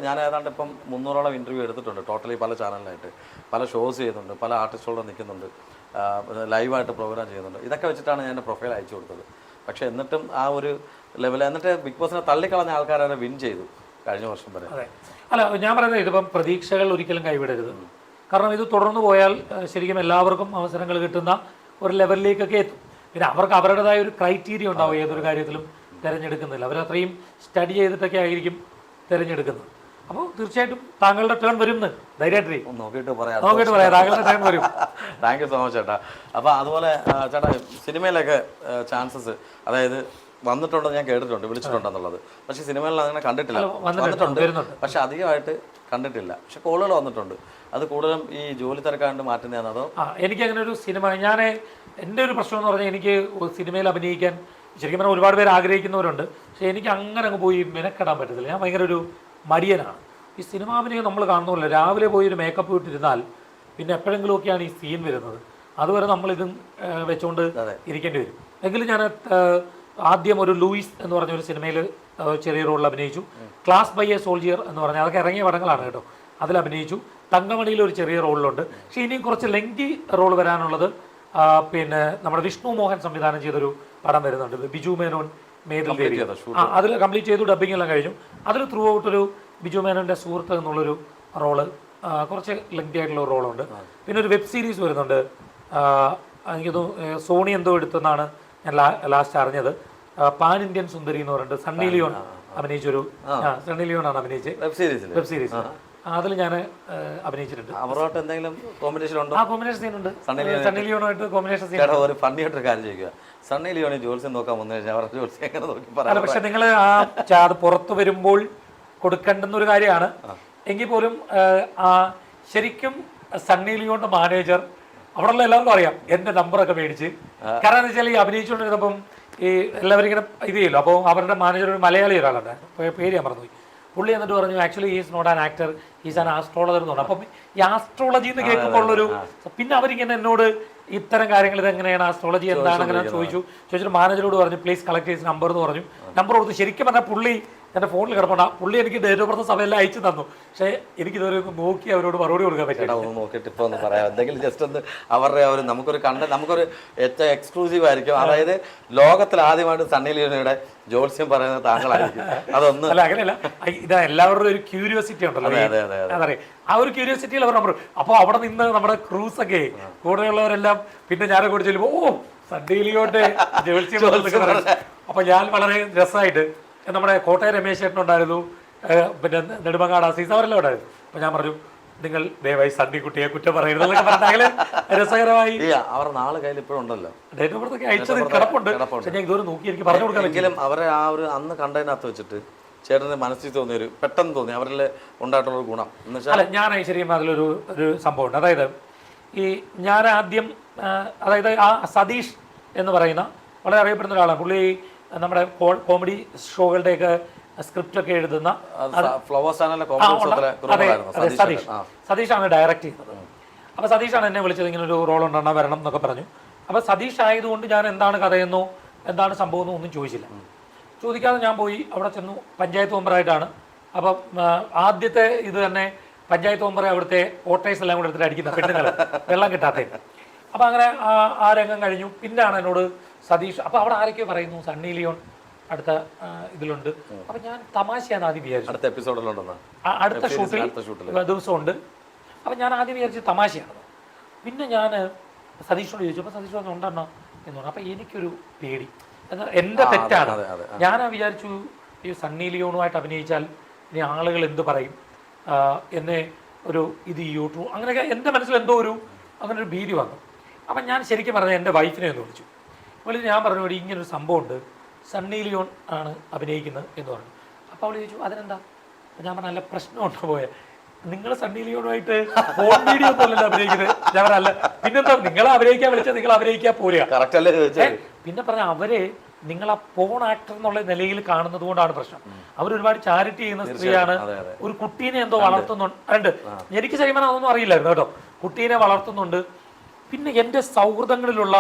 ഞാൻ ഏതാണ്ട് ഇപ്പം 300ഓളം ഇൻ്റർവ്യൂ എടുത്തിട്ടുണ്ട് ടോട്ടലി, പല ചാനലിലായിട്ട്, പല ഷോസ് ചെയ്യുന്നുണ്ട്, പല ആർട്ടിസ്റ്റുകളോട് നിൽക്കുന്നുണ്ട്, ലൈവായിട്ട് പ്രോഗ്രാം ചെയ്യുന്നുണ്ട്. ഇതൊക്കെ വെച്ചിട്ടാണ് ഞാൻ എൻ്റെ പ്രൊഫൈൽ അയച്ചു കൊടുത്തത്. പക്ഷേ എന്നിട്ടും ആ ഒരു ലെവൽ, എന്നിട്ട് ബിഗ് ബോസിനെ തള്ളിക്കളഞ്ഞ ആൾക്കാരെ വിൻ ചെയ്തു കഴിഞ്ഞ വർഷം വരെ. അതെ, അല്ല ഞാൻ പറയുന്നത് ഇതിപ്പം പ്രതീക്ഷകൾ ഒരിക്കലും കൈവിടരുത്. കാരണം ഇത് തുടർന്ന് പോയാൽ ശരിക്കും എല്ലാവർക്കും അവസരങ്ങൾ കിട്ടുന്ന ഒരു ലെവലിലേക്കൊക്കെ എത്തും. പിന്നെ അവർക്ക് അവരുടേതായ ഒരു ക്രൈറ്റീരിയ ഉണ്ടാവും ഏതൊരു കാര്യത്തിലും തിരഞ്ഞെടുക്കുന്നില്ല. അവരത്രയും സ്റ്റഡി ചെയ്തിട്ടൊക്കെ ആയിരിക്കും തിരഞ്ഞെടുക്കുന്നത്. അപ്പോൾ തീർച്ചയായിട്ടും താങ്കളുടെ ടേൺ വരും, ധൈര്യമായിട്ട് നോക്കിയിട്ട് പറയാം, താങ്കളുടെ ടേൺ വരും. താങ്ക് യു സോ മച്ച് ചേട്ടാ. അപ്പോൾ അതുപോലെ ചേട്ടാ, സിനിമയിലൊക്കെ ചാൻസസ് അതായത് വന്നിട്ടുണ്ടെന്ന് ഞാൻ കേട്ടിട്ടുണ്ട്, വിളിച്ചിട്ടുണ്ടെന്നുള്ളത്. പക്ഷേ സിനിമയിൽ അങ്ങനെ കണ്ടിട്ടില്ല. വന്നിട്ടുണ്ട്, പക്ഷെ അധികമായിട്ട് കണ്ടിട്ടില്ല. പക്ഷെ കോളുകൾ വന്നിട്ടുണ്ട്. അത് കൂടുതലും ഈ ജോലി തിരക്കാണ്ട് മാറ്റുന്നതാണ് അതോ? എനിക്കങ്ങനെ ഒരു സിനിമ, എൻ്റെ ഒരു പ്രശ്നം എന്ന് പറഞ്ഞാൽ എനിക്ക് സിനിമയിൽ അഭിനയിക്കാൻ ശരിക്കും പറഞ്ഞാൽ ഒരുപാട് പേര് ആഗ്രഹിക്കുന്നവരുണ്ട്. പക്ഷേ എനിക്ക് അങ്ങനെ അങ്ങ് പോയി മെനക്കെടാൻ പറ്റത്തില്ല. ഞാൻ ഭയങ്കര ഒരു മടിയനാണ്. ഈ സിനിമാഭിനയം നമ്മൾ കാണുന്നില്ല. രാവിലെ പോയി ഒരു മേക്കപ്പ് ഇട്ടിരുന്നാൽ പിന്നെ എപ്പോഴെങ്കിലുമൊക്കെയാണ് ഈ സീൻ വരുന്നത്. അതുവരെ നമ്മളിത് വെച്ചുകൊണ്ട് ഇരിക്കേണ്ടി വരും. എങ്കിലും ഞാൻ ആദ്യം ഒരു ലൂയിസ് എന്ന് പറഞ്ഞ ഒരു സിനിമയിൽ ചെറിയ റോളിൽ അഭിനയിച്ചു. ക്ലാസ് ബൈ എ സോൾജിയർ എന്ന് പറഞ്ഞാൽ അതൊക്കെ ഇറങ്ങിയ പടങ്ങളാണ് കേട്ടോ. അതിൽ അഭിനയിച്ചു. തങ്കമണിയിൽ ഒരു ചെറിയ റോളിലുണ്ട്. പക്ഷേ ഇനിയും കുറച്ച് ലെങ്തി റോൾ വരാനുള്ളത് പിന്നെ നമ്മുടെ വിഷ്ണു മോഹൻ സംവിധാനം ചെയ്തൊരു പടം വരുന്നുണ്ട്, ബിജു മേനോൻ മേതിൽ ദേവി. അതിൽ കംപ്ലീറ്റ് ചെയ്തു, ഡബ്ബിംഗ് എല്ലാം കഴിഞ്ഞു. അതിൽ ത്രൂ ഔട്ടൊരു ബിജു മേനോൻ്റെ സുഹൃത്ത് എന്നുള്ളൊരു റോള്, കുറച്ച് ലെങ്തി ആയിട്ടുള്ള ഒരു റോളുണ്ട്. പിന്നെ ഒരു വെബ് സീരീസ് വരുന്നുണ്ട്, എനിക്കത് സോണി എന്തോ എടുത്തെന്നാണ് ഞാൻ ലാസ്റ്റ് അറിഞ്ഞത്. പാൻ ഇന്ത്യൻ സുന്ദരി എന്ന് പറഞ്ഞിട്ട് സണ്ണി ലിയോൺ അഭിനയിച്ചൊരു, സണ്ണി ലിയോണാണ് അഭിനയിച്ചത് വെബ് സീരീസ്. അതിൽ ഞാൻ അഭിനയിച്ചിട്ടുണ്ട്. അവരോട്ട് എന്തെങ്കിലും കോമ്പിനേഷൻ ഉണ്ടോ? കോമ്പിനേഷൻ സീൻ ഉണ്ട്, സണ്ണി ലിയോണായിട്ട് കോമ്പിനേഷൻ സീൻ. ഒരു ഫണ്ണിയായിട്ടൊരു കാര്യം ചോദിക്കുക, സണ്ണി ലിയോണി ജോത്സ്യം നോക്കാൻ വന്നു കഴിഞ്ഞാൽ അവരുടെ ജോത്സ്യം എങ്ങനെ നോക്കി പറയാം? പക്ഷെ നിങ്ങൾ അത് പുറത്ത് വരുമ്പോൾ കൊടുക്കേണ്ടുന്ന ഒരു കാര്യമാണ്. എങ്കിൽ പോലും ശരിക്കും സണ്ണി ലിയോണിന്റെ മാനേജർ അവിടെയുള്ള എല്ലാവർക്കും അറിയാം, എൻ്റെ നമ്പറൊക്കെ മേടിച്ച്. കാരണം എന്താ വെച്ചാൽ ഈ അഭിനയിച്ചുകൊണ്ടിരുന്നപ്പം ഈ എല്ലാവരും ഇങ്ങനെ ഇത് ചെയ്യല്ലോ. അപ്പോൾ അവരുടെ മാനേജർ ഒരു മലയാളി ഒരാളുണ്ട്, പേര് ഞാൻ മറന്നുപോയി. പുള്ളി എന്നിട്ട് പറഞ്ഞു, actually is not an actor, is an astrologer എന്ന് പറഞ്ഞു. അപ്പം ഈ ആസ്ട്രോളജി എന്ന് കേൾക്കുമ്പോൾ ഉള്ളൊരു, പിന്നെ അവരിങ്ങനെ എന്നോട് ഇത്തരം കാര്യങ്ങൾ ഇതെങ്ങനെയാണ് ആസ്ട്രോളജി എന്താണ് അങ്ങനെ ചോദിച്ചിട്ട് മാനേജറോട് പറഞ്ഞു പ്ലീസ് കളക്ട് ചെയ്ത് നമ്പർ എന്ന് പറഞ്ഞു. നമ്പർ കൊടുത്തു. ശരിക്കും പറഞ്ഞാൽ പുള്ളി എൻ്റെ ഫോണിൽ കിടപ്പുണ്ട്. പുള്ളി എനിക്ക് ഡേറ്റ് ഓഫ് ബർത്ത് സമയമെല്ലാം അയച്ചു തന്നു. പക്ഷേ എനിക്കിതൊരു നോക്കി അവരോട് മറുപടി കൊടുക്കാൻ പറ്റില്ല. ഒന്ന് നോക്കിയിട്ട് ഇപ്പോൾ ഒന്ന് പറയാം എന്തെങ്കിലും ജസ്റ്റ് ഒന്ന് അവരുടെ ഒരു നമുക്കൊരു ഏറ്റവും എക്സ്ക്ലൂസീവ് ആയിരിക്കും. അതായത് ലോകത്തിൽ ആദ്യമായിട്ട് സണ്ണി ലിയോണിയുടെ ജോത്സ്യം പറയുന്നത് താങ്കളായിരിക്കും. അതൊന്നും അല്ല, അങ്ങനെയല്ല. ഇതാ എല്ലാവരുടെ ഒരു ക്യൂരിയോസിറ്റി ഉണ്ടല്ലോ, അതറിയാം. ആ ഒരു ക്യൂരിയോസിറ്റിയിൽ അവർ നമ്പർ. അപ്പോൾ അവിടെ നിന്ന് നമ്മുടെ ക്രൂസൊക്കെ കൂടെയുള്ളവരെല്ലാം പിന്നെ ഞാനെ കൂടി ചെല്ലുമ്പോൾ സണ്ണി ലിയോന്റെ ജോത്സ്യം. അപ്പോൾ ഞാൻ വളരെ രസമായിട്ട്, നമ്മുടെ കോട്ടയം രമേശ് ചേട്ടനുണ്ടായിരുന്നു, പിന്നെ നെടുമങ്ങാട് അസീസ്, അവരെല്ലാം ഉണ്ടായിരുന്നു. അപ്പോൾ ഞാൻ പറഞ്ഞു, നിങ്ങൾ ദയവായി സണ്ണിക്കുട്ടിയെ കുറ്റം പറയരുത് എന്നൊക്കെ പറഞ്ഞാൽ രസകരമായി. അവർ നാളെ കയ്യിൽ ഇപ്പോഴും ഉണ്ടല്ലോ, ഡേറ്റ് ഓഫ് ബർത്ത് ഒക്കെ അയച്ചത് കിടപ്പുണ്ട്. പക്ഷേ ഞാൻ ഇതുവരെ നോക്കി എനിക്ക് പറഞ്ഞു കൊടുക്കാൻ. എങ്കിലും അവരെ ആ ഒരു അന്ന് കണ്ടതിനകത്ത് വെച്ചിട്ട് ചേട്ടന് മനസ്സിൽ തോന്നിയൊരു പെട്ടെന്ന് തോന്നി അവരിൽ ഉണ്ടായിട്ടുള്ളൊരു ഗുണം എന്ന് വെച്ചാൽ? അല്ല, ഞാൻ ശരിക്കും അതിലൊരു സംഭവമുണ്ട്. അതായത് ഈ ഞാൻ ആദ്യം അതായത് ആ സതീഷ് എന്ന് പറയുന്ന വളരെ അറിയപ്പെടുന്ന ഒരാളാണ്. പുള്ളി നമ്മുടെ കോമഡി ഷോകളുടെയൊക്കെ സ്ക്രിപ്റ്റൊക്കെ എഴുതുന്ന സതീഷാണ് ഡയറക്റ്റ് ചെയ്യുന്നത്. അപ്പോൾ സതീഷാണ് എന്നെ വിളിച്ചത്, ഇങ്ങനെ ഒരു റോൾ ഉണ്ടെന്നാ വരണം എന്നൊക്കെ പറഞ്ഞു. അപ്പോൾ സതീഷ് ആയതുകൊണ്ട് ഞാൻ എന്താണ് കഥയെന്നോ എന്താണ് സംഭവം എന്നോ ഒന്നും ചോദിച്ചില്ല. ചോദിക്കാതെ ഞാൻ പോയി അവിടെ ചെന്നു. പഞ്ചായത്ത് മെമ്പറായിട്ടാണ്. അപ്പം ആദ്യത്തെ ഇത് തന്നെ പഞ്ചായത്ത് മെമ്പറെ അവിടുത്തെ വോട്ടേഴ്സ് എല്ലാം കൂടെ എടുത്തിട്ട് അടിക്കുന്ന പെണ്ണുങ്ങൾ വെള്ളം കിട്ടാത്തേ. അപ്പം അങ്ങനെ ആ രംഗം കഴിഞ്ഞു. പിന്നാണ് എന്നോട് സതീഷ്, അപ്പോൾ അവിടെ ആരൊക്കെയോ പറയുന്നു സണ്ണി ലിയോൺ അടുത്ത ഇതിലുണ്ട്. അപ്പം ഞാൻ തമാശയാണ് ആദ്യം വിചാരിച്ചു, അടുത്ത എപ്പിസോഡിലുണ്ടെന്ന്, അടുത്ത ഷൂട്ടിൽ ദിവസമുണ്ട്. അപ്പം ഞാൻ ആദ്യം വിചാരിച്ചു തമാശയാണ്. പിന്നെ ഞാൻ സതീഷിനോട് ചോദിച്ചു. അപ്പോൾ സതീഷ് പറഞ്ഞു ഉണ്ടെണ്ണ എന്ന് പറഞ്ഞു. അപ്പം എനിക്കൊരു പേടി, എന്നാൽ എൻ്റെ തെറ്റാണ്. ഞാൻ വിചാരിച്ചു ഈ സണ്ണി ലിയോണുമായിട്ട് അഭിനയിച്ചാൽ ഇനി ആളുകൾ എന്ത് പറയും, എന്നെ ഒരു ഇത് യൂട്യൂബ് അങ്ങനെയൊക്കെ എൻ്റെ മനസ്സിൽ എന്തോ അങ്ങനെ ഒരു ഭീതി വന്നു. അപ്പം ഞാൻ ശരിക്കും പറഞ്ഞാൽ എൻ്റെ വൈഫിനെ ഒന്ന് വിളിച്ചു. വിളിച്ച് ഞാൻ പറഞ്ഞു ഇങ്ങനൊരു സംഭവമുണ്ട്, സണ്ണി ലിയോൺ ആണ് അഭിനയിക്കുന്നത് എന്ന് പറഞ്ഞു. അപ്പോൾ അവൾ ചോദിച്ചു അതിനെന്താ? ഞാൻ പറഞ്ഞ നല്ല പ്രശ്നമുണ്ടോ പോയത്, നിങ്ങൾ സണ്ണി ലിയോണുമായിട്ട് ഫോൺ വീഡിയോ പോലല്ലോ അഭിനയിക്കുന്നത്. ഞാൻ പറഞ്ഞല്ല, പിന്നെന്താ നിങ്ങളെ അഭിനയിക്കാൻ വിളിച്ചാൽ നിങ്ങൾ അഭിനയിക്കാൻ പോരുക. പിന്നെ പറഞ്ഞ അവര് നിങ്ങളെ പോൺ ആക്ടർ എന്നുള്ള നിലയിൽ കാണുന്നത് കൊണ്ടാണ് പ്രശ്നം. അവരൊരുപാട് ചാരിറ്റി ചെയ്യുന്ന സ്ത്രീയാണ്. ഒരു കുട്ടീനെ എന്തോ വളർത്തുന്നുണ്ട്. എനിക്ക് ശരിക്കും അതൊന്നും അറിയില്ലായിരുന്നു കേട്ടോ. കുട്ടീനെ വളർത്തുന്നുണ്ട്. പിന്നെ എൻ്റെ സൗഹൃദങ്ങളിലുള്ള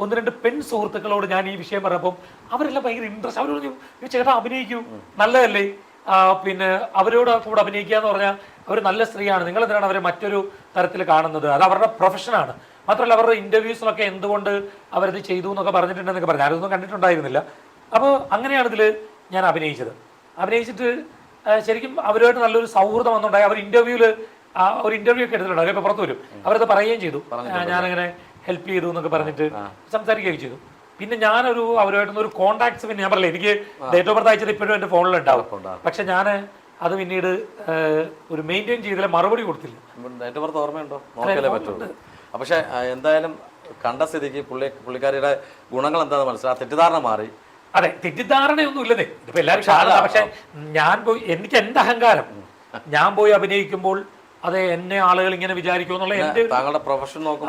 ഒന്ന് രണ്ട് പെൺ സുഹൃത്തുക്കളോട് ഞാൻ ഈ വിഷയം പറഞ്ഞപ്പം അവരെല്ലാം ഭയങ്കര ഇൻട്രസ്റ്റ്. അവർ പറഞ്ഞു ചേട്ടാ അഭിനയിക്കൂ, നല്ലതല്ലേ, പിന്നെ അവരോട് കൂടെ അഭിനയിക്കുക എന്ന് പറഞ്ഞാൽ അവർ നല്ല സ്ത്രീയാണ്, നിങ്ങൾ എന്തിനാണ് അവരെ മറ്റൊരു തരത്തിൽ കാണുന്നത്, അത് അവരുടെ പ്രൊഫഷനാണ്. മാത്രമല്ല അവരുടെ ഇൻ്റർവ്യൂസിലൊക്കെ എന്തുകൊണ്ട് അവരത് ചെയ്തു എന്നൊക്കെ പറഞ്ഞിട്ടുണ്ടെന്നൊക്കെ പറഞ്ഞു. ഞാനതൊന്നും കണ്ടിട്ടുണ്ടായിരുന്നില്ല. അപ്പോൾ അങ്ങനെയാണ് ഇതിൽ ഞാൻ അഭിനയിച്ചിട്ട് ശരിക്കും അവരുമായിട്ട് നല്ലൊരു സൗഹൃദം വന്നുണ്ടായി. അവർ ഇൻ്റർവ്യൂവിൽ ഒരു ഇൻ്റർവ്യൂ ഒക്കെ എടുത്തിട്ടുണ്ട്. അവരിപ്പോൾ പുറത്ത് വരും, അവരത് പറയുകയും ചെയ്തു, ഞാനങ്ങനെ ഹെൽപ്പ് ചെയ്തു എന്നൊക്കെ പറഞ്ഞിട്ട് സംസാരിക്കുകയൊക്കെ ചെയ്തു. പിന്നെ അവരുമായിട്ടൊരു കോൺടാക്ട്സ് പിന്നെ ഞാൻ പറഞ്ഞില്ല, എനിക്ക് ഡേറ്റ് ഓഫ് ബർത്ത് അയച്ചത് ഇപ്പോഴും എൻ്റെ ഫോണിൽ ഉണ്ടാവും. പക്ഷെ ഞാൻ അത് പിന്നീട് ഒരു മെയിൻറ്റെയിൻ ചെയ്തില്ല, മറുപടി കൊടുത്തില്ല. ഡേറ്റ് ഓഫ് ബർത്ത് ഓർമ്മയുണ്ടോ? നോക്കിയാലേ പറ്റുള്ളൂ. പക്ഷേ എന്തായാലും കണ്ട സ്ഥിതിക്ക് പുള്ളിക്കാരിയുടെ ഗുണങ്ങൾ എന്താണെന്ന് മനസ്സിലായി, തെറ്റിദ്ധാരണ മാറി. അതെ, തെറ്റിദ്ധാരണയൊന്നും ഇല്ലതേ, ഇതിപ്പോൾ എല്ലാവരും കാണുക. പക്ഷെ ഞാൻ പോയി, എനിക്ക് എൻ്റെ അഹങ്കാരം, ഞാൻ പോയി അഭിനയിക്കുമ്പോൾ അതെ എന്നെ ആളുകൾ ഇങ്ങനെ വിചാരിക്കുമെന്നുള്ള എൻ്റെ താങ്കളുടെ പ്രൊഫഷൻ നോക്കി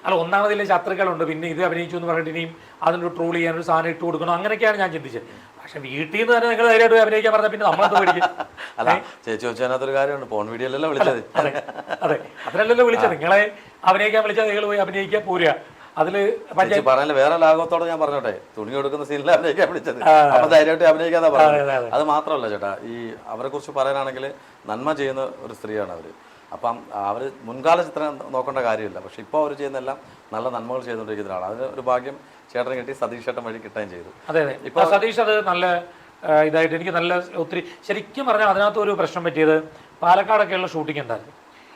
അല്ല, ഒന്നാമതിലെ ശത്രുക്കളുണ്ട്, പിന്നെ ഇത് അഭിനയിച്ചു എന്ന് പറഞ്ഞിട്ട് ഇനിയും അതിനൊരു ട്രോൾ ചെയ്യാനൊരു സാധനം ഇട്ട് കൊടുക്കണം, അങ്ങനെയൊക്കെയാണ് ഞാൻ ചിന്തിച്ചത്. പക്ഷെ വീട്ടിൽ നിന്ന് തന്നെ നിങ്ങൾ ധൈര്യമായിട്ട് അഭിനയിക്കാൻ പറഞ്ഞാൽ പിന്നെ നമ്മളെന്ത് പഠിക്കും? അല്ല ചേച്ചി വെച്ചതിനകത്തൊരു കാര്യമുണ്ട്, ഫോൺ വീഡിയോയിലല്ലോ വിളിച്ചത്. അതെ, അതിനല്ലല്ലോ വിളിച്ചത്. നിങ്ങളെ അഭിനയിക്കാൻ വിളിച്ചാൽ നിങ്ങൾ പോയി അഭിനയിക്കാൻ പോരുക. അതില് പറഞ്ഞ വേറെ ലാഘവത്തോടെ ഞാൻ പറഞ്ഞോട്ടെ, തുണി കൊടുക്കുന്ന സീനിൽ അഭിനയിക്കാൻ വിളിച്ചത്, അപ്പൊ ധൈര്യമായിട്ട് അഭിനയിക്കാതെ പറഞ്ഞത്. അത് മാത്രമല്ല ചേട്ടാ, ഈ അവരെ കുറിച്ച് പറയാനാണെങ്കിൽ നന്മ ചെയ്യുന്ന ഒരു സ്ത്രീയാണ് അവര്. അപ്പം അവർ മുൻകാല ചിത്രം നോക്കേണ്ട കാര്യമില്ല. പക്ഷെ ഇപ്പോൾ അവർ ചെയ്യുന്നതെല്ലാം നല്ല നന്മകൾ ചെയ്തുകൊണ്ടിരിക്കുന്നതാണ്. അതിന് ഒരു ഭാഗ്യം ചേട്ടന് കിട്ടി, സതീഷ് ചേട്ടൻ വഴി കിട്ടുകയും ചെയ്തു. അതെ അതെ, ഇപ്പോൾ സതീഷ് അത് നല്ല ഇതായിട്ട് എനിക്ക് നല്ല ഒത്തിരി ശരിക്കും പറഞ്ഞാൽ അതിനകത്ത് ഒരു പ്രശ്നം പറ്റിയത് പാലക്കാടൊക്കെയുള്ള ഷൂട്ടിംഗ് ഉണ്ടായിരുന്നു.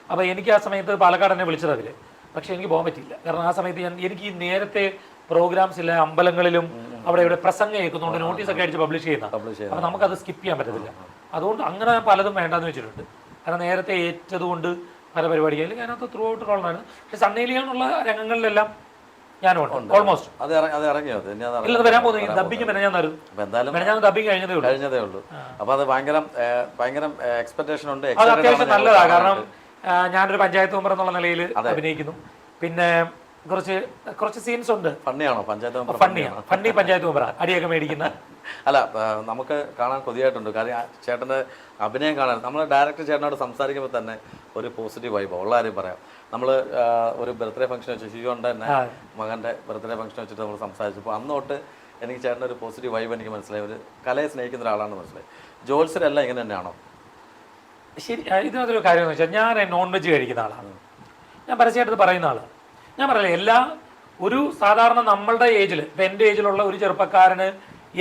അപ്പോൾ എനിക്ക് ആ സമയത്ത് പാലക്കാട് എന്നെ വിളിച്ചത് അതിൽ, പക്ഷെ എനിക്ക് പോകാൻ പറ്റിയില്ല. കാരണം ആ സമയത്ത് എനിക്ക് ഈ നേരത്തെ പ്രോഗ്രാംസ് ഇല്ല, അമ്പലങ്ങളിലും അവിടെ ഇവിടെ പ്രസംഗം കേൾക്കുന്നുണ്ട്, നോട്ടീസൊക്കെ അടിച്ച് പബ്ലിഷ് ചെയ്യുന്ന, അപ്പോൾ നമുക്കത് സ്കിപ്പ് ചെയ്യാൻ പറ്റത്തില്ല. അതുകൊണ്ട് അങ്ങനെ പലതും വേണ്ടെന്ന് വെച്ചിട്ടുണ്ട്. കാരണം നേരത്തെ ഏറ്റതുകൊണ്ട് പല പരിപാടികൾ അല്ലെങ്കിൽ അതിനകത്ത് ത്രൂ ഔട്ട് റോളാണ്. പക്ഷെ സണ്ണി ലിയോണുള്ള രംഗങ്ങളിലെല്ലാം ഞാനുണ്ട് ഓൾമോസ്റ്റ്. ഇല്ല, വരാൻ പോകുന്നത് ഡബിങ് ഞാൻ ഡബിങ് കഴിഞ്ഞതേ ഉള്ളൂ. അപ്പോൾ അത് ഭയങ്കര എക്സ്പെക്ടേഷൻ ഉണ്ട്. അത് അത്യാവശ്യം നല്ലതാണ്. കാരണം ഞാനൊരു പഞ്ചായത്ത് മെമ്പർ എന്നുള്ള നിലയിൽ അഭിനയിക്കുന്നു. പിന്നെ കുറച്ച് സീൻസ് ഉണ്ട്. ഫണ്ണിയാണോ panchayat member? Funny panchayat member, അടിയൊക്കെ മേടിക്കുന്ന. അല്ല, നമുക്ക് കാണാൻ കൊതിയായിട്ടുണ്ട്. കാര്യം ചേട്ടൻ്റെ അഭിനയം കാണാൻ നമ്മൾ ഡയറക്ടർ ചേട്ടനോട് സംസാരിക്കുമ്പോൾ തന്നെ ഒരു പോസിറ്റീവ് വൈബ് ഉള്ള കാര്യം പറയാം. നമ്മൾ ഒരു ബർത്ത്ഡേ ഫംഗ്ഷൻ വെച്ച് ശിശുവിൻ്റെ തന്നെ മകൻ്റെ ബർത്ത്ഡേ ഫംഗ്ഷൻ വെച്ചിട്ട് നമ്മൾ സംസാരിച്ചപ്പോൾ അന്ന് തൊട്ട് എനിക്ക് ചേട്ടൻ്റെ ഒരു പോസിറ്റീവ് വൈബ് എനിക്ക് മനസ്സിലായി. ഒരു കലയെ സ്നേഹിക്കുന്ന ഒരാളാണെന്ന് മനസ്സിലായി. ജോത്സ്യരെല്ലാം ഇങ്ങനെ തന്നെയാണോ? ശരി, ഇതിനകത്തൊരു കാര്യം എന്ന് വെച്ചാൽ ഞാൻ നോൺ വെജ് കഴിക്കുന്ന ആളാണ്. ഞാൻ പരസ്യമായിട്ട് പറയുന്ന ആളാണ്. ഞാൻ പറയില്ല, ഒരു സാധാരണ നമ്മളുടെ ഏജിൽ, ഇപ്പം എൻ്റെ ഏജിലുള്ള ഒരു ചെറുപ്പക്കാരന്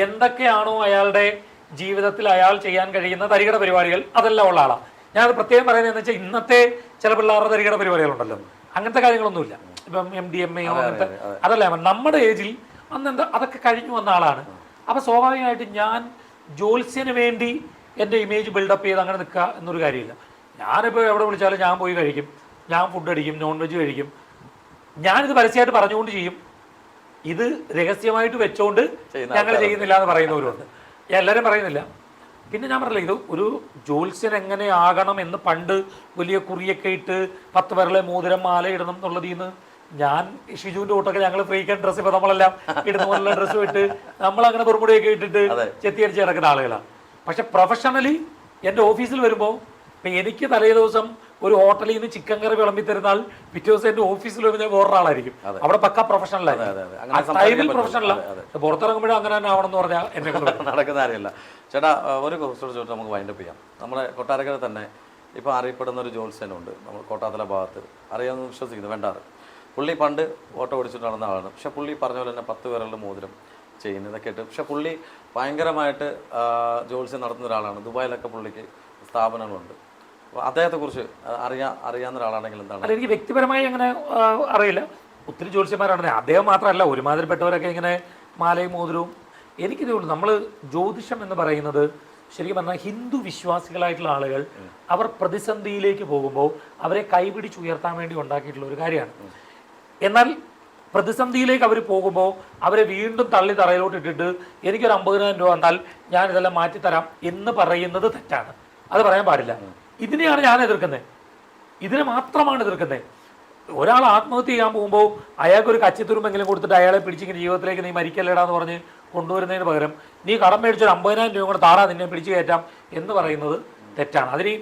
എന്തൊക്കെയാണോ അയാളുടെ ജീവിതത്തിൽ അയാൾ ചെയ്യാൻ കഴിയുന്ന തരികിട പരിപാടികൾ അതെല്ലാം ഉള്ള ആളാണ്. ഞാനത് പ്രത്യേകം പറയുന്നതെന്ന് വെച്ചാൽ ഇന്നത്തെ ചില പിള്ളേരുടെ തരികിട പരിപാടികളുണ്ടല്ലോ, അങ്ങനത്തെ കാര്യങ്ങളൊന്നുമില്ല. ഇപ്പം MDMA അങ്ങനത്തെ അതല്ല, നമ്മുടെ ഏജിൽ അന്ന് അതൊക്കെ കഴിഞ്ഞു വന്ന ആളാണ്. അപ്പം സ്വാഭാവികമായിട്ട് ഞാൻ ജോത്സ്യന് വേണ്ടി എൻ്റെ ഇമേജ് ബിൽഡപ്പ് ചെയ്ത് അങ്ങനെ നിൽക്കുക എന്നൊരു കാര്യമില്ല. ഞാനിപ്പോൾ എവിടെ വിളിച്ചാലും ഞാൻ പോയി കഴിക്കും, ഞാൻ ഫുഡ് അടിക്കും, നോൺ വെജ് കഴിക്കും. ഞാനിത് പരസ്യമായിട്ട് പറഞ്ഞുകൊണ്ട് ചെയ്യും, ഇത് രഹസ്യമായിട്ട് വെച്ചോണ്ട് ഞങ്ങൾ ചെയ്യുന്നില്ല എന്ന് പറയുന്നവരുണ്ട്. എല്ലാവരും പറയുന്നില്ല. പിന്നെ ഞാൻ പറഞ്ഞില്ല, ഇത് ഒരു ജ്യോത്സ്യൻ എങ്ങനെ ആകണം എന്ന് പണ്ട് വലിയ കുറിയൊക്കെ ഇട്ട് 10 വിരലെ മോതിരം മാല ഇടണം എന്നുള്ളതിൽ നിന്ന് ഞാൻ ഷിജുവിൻ്റെ കൂട്ടൊക്കെ ഞങ്ങൾ ഫ്രീക്കൻ ഡ്രസ്സ് ഇപ്പോൾ നമ്മളെല്ലാം ഇടുന്ന പോലുള്ള ഡ്രസ്സും ഇട്ട് നമ്മളങ്ങനെ കുറുമുടിയൊക്കെ ഇട്ടിട്ട് ചെത്തിയടിച്ച് കിടക്കുന്ന ആളുകളാണ്. പക്ഷെ പ്രൊഫഷണലി എൻ്റെ ഓഫീസിൽ വരുമ്പോൾ ഇപ്പം എനിക്ക് തലേ ദിവസം ഒരു ഹോട്ടലിൽ നിന്ന് ചിക്കൻ കറി വിളമ്പി തരുന്നാൽ പിറ്റേ ദിവസം എൻ്റെ ഓഫീസിൽ വരുമ്പോൾ ഞാൻ വേറൊരാളായിരിക്കും. അവിടെ പക്ക പ്രൊഫഷണലായിരിക്കും, ടൈമിൽ പ്രൊഫഷണലാണ്. പുറത്തിറങ്ങുമ്പോഴും അങ്ങനെ തന്നെ ആവണം എന്ന് പറഞ്ഞാൽ എന്നെ നടക്കുന്ന കാര്യമല്ല. ചേട്ടാ ഒരു ക്വസ്റ്റ്യൻ ചോദിച്ചിട്ട് നമുക്ക് വൈൻഡപ്പ് ചെയ്യാം. നമ്മുടെ കൊട്ടാരക്കര തന്നെ ഇപ്പോൾ അറിയപ്പെടുന്ന ഒരു ജ്യോത്സ്യനുണ്ട് നമ്മൾ കോട്ടാത്തല ഭാഗത്ത്, അറിയാമെന്ന് വിശ്വസിക്കുന്നു, വേണ്ടാറ്. പുള്ളി പണ്ട് ഓട്ടോ ഓടിച്ചിട്ട് നടന്ന ആളാണ്. പക്ഷെ പുള്ളി പറഞ്ഞ പോലെ തന്നെ 10 വിരലിൻ്റെ മോതിരം ചെയ്യുന്നതൊക്കെ ഇട്ട്. പക്ഷെ പുള്ളി ഭയങ്കരമായിട്ട് ജ്യോത്സ്യം നടത്തുന്ന ഒരാളാണ്. ദുബായിലൊക്കെ പുള്ളിക്ക് സ്ഥാപനങ്ങളുണ്ട്. അദ്ദേഹത്തെക്കുറിച്ച് അറിയാവുന്ന ഒരാളാണെങ്കിൽ എന്താണ്? അല്ല, എനിക്ക് വ്യക്തിപരമായി അങ്ങനെ അറിയില്ല. ഒത്തിരി ജ്യോത്സ്യന്മാരാണ്, അദ്ദേഹം മാത്രമല്ല ഒരുമാതിരിപ്പെട്ടവരൊക്കെ ഇങ്ങനെ മാലയും മോതിരവും. എനിക്ക് തോന്നുന്നു നമ്മൾ ജ്യോതിഷം എന്ന് പറയുന്നത് ശരിക്കും പറഞ്ഞാൽ ഹിന്ദു വിശ്വാസികളായിട്ടുള്ള ആളുകൾ അവർ പ്രതിസന്ധിയിലേക്ക് പോകുമ്പോൾ അവരെ കൈപിടിച്ചുയർത്താൻ വേണ്ടി ഉണ്ടാക്കിയിട്ടുള്ള ഒരു കാര്യമാണ്. എന്നാൽ പ്രതിസന്ധിയിലേക്ക് അവർ പോകുമ്പോൾ അവരെ വീണ്ടും തള്ളി തറയിലോട്ട് ഇട്ടിട്ട് എനിക്കൊരു 50,000 രൂപ വന്നാൽ ഞാൻ ഇതെല്ലാം മാറ്റിത്തരാം എന്ന് പറയുന്നത് തെറ്റാണ്. അത് പറയാൻ പാടില്ല. ഇതിനെയാണ് ഞാൻ എതിർക്കുന്നത്, ഇതിനെ മാത്രമാണ് എതിർക്കുന്നത്. ഒരാൾ ആത്മഹത്യ ചെയ്യാൻ പോകുമ്പോൾ അയാൾക്കൊരു കച്ചിത്തുരുമ്പെങ്കിലും കൊടുത്തിട്ട് അയാളെ പിടിച്ചിങ്ങനെ ജീവിതത്തിലേക്ക് നീ മരിക്കല്ലേടാന്ന് പറഞ്ഞ് കൊണ്ടുവരുന്നതിന് പകരം നീ കടം മേടിച്ചൊരു 50,000 രൂപ കൂടെ താറാ നിന്നെ പിടിച്ചു കയറ്റാം എന്ന് പറയുന്നത് തെറ്റാണ്. അതിന്